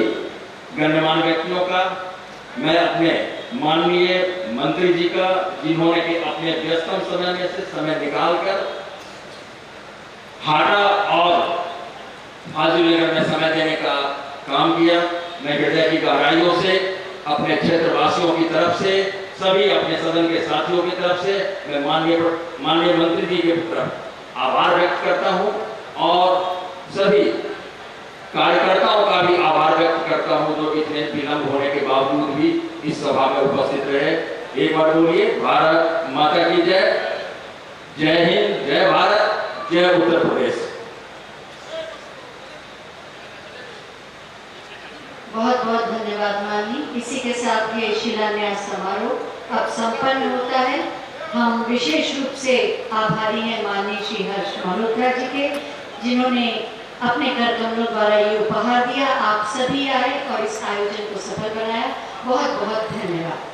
गणमान्य व्यक्तियों का, मैं अपने माननीय मंत्री जी का, जिन्होंने कि अपने व्यस्तम समय में से समय निकालकर हाटा और फाजिलनगर में समय देने का काम किया, मैं हृदय की गहराइयों से अपने क्षेत्रवासियों की तरफ से, सभी अपने सदन के साथियों की तरफ से मैं माननीय मंत्री जी के तरफ आभार व्यक्त करता हूं और सभी कार्यकर्ताओं का भी आभार व्यक्त करता हूं जो इतने विलंब होने के बावजूद भी इस सभा में उपस्थित रहे। एक बार बोलिए भारत माता की जय। जय हिंद, जय भारत, जय उत्तर प्रदेश। बहुत बहुत धन्यवाद माननीय। इसी के साथ ये शिलान्यास समारोह अब संपन्न होता है। हम विशेष रूप से आभारी हैं माननीय श्री हर्ष मल्होत्रा जी के, जिन्होंने अपने कर कमलों द्वारा ये उपहार दिया। आप सभी आए और इस आयोजन को सफल बनाया। बहुत बहुत धन्यवाद।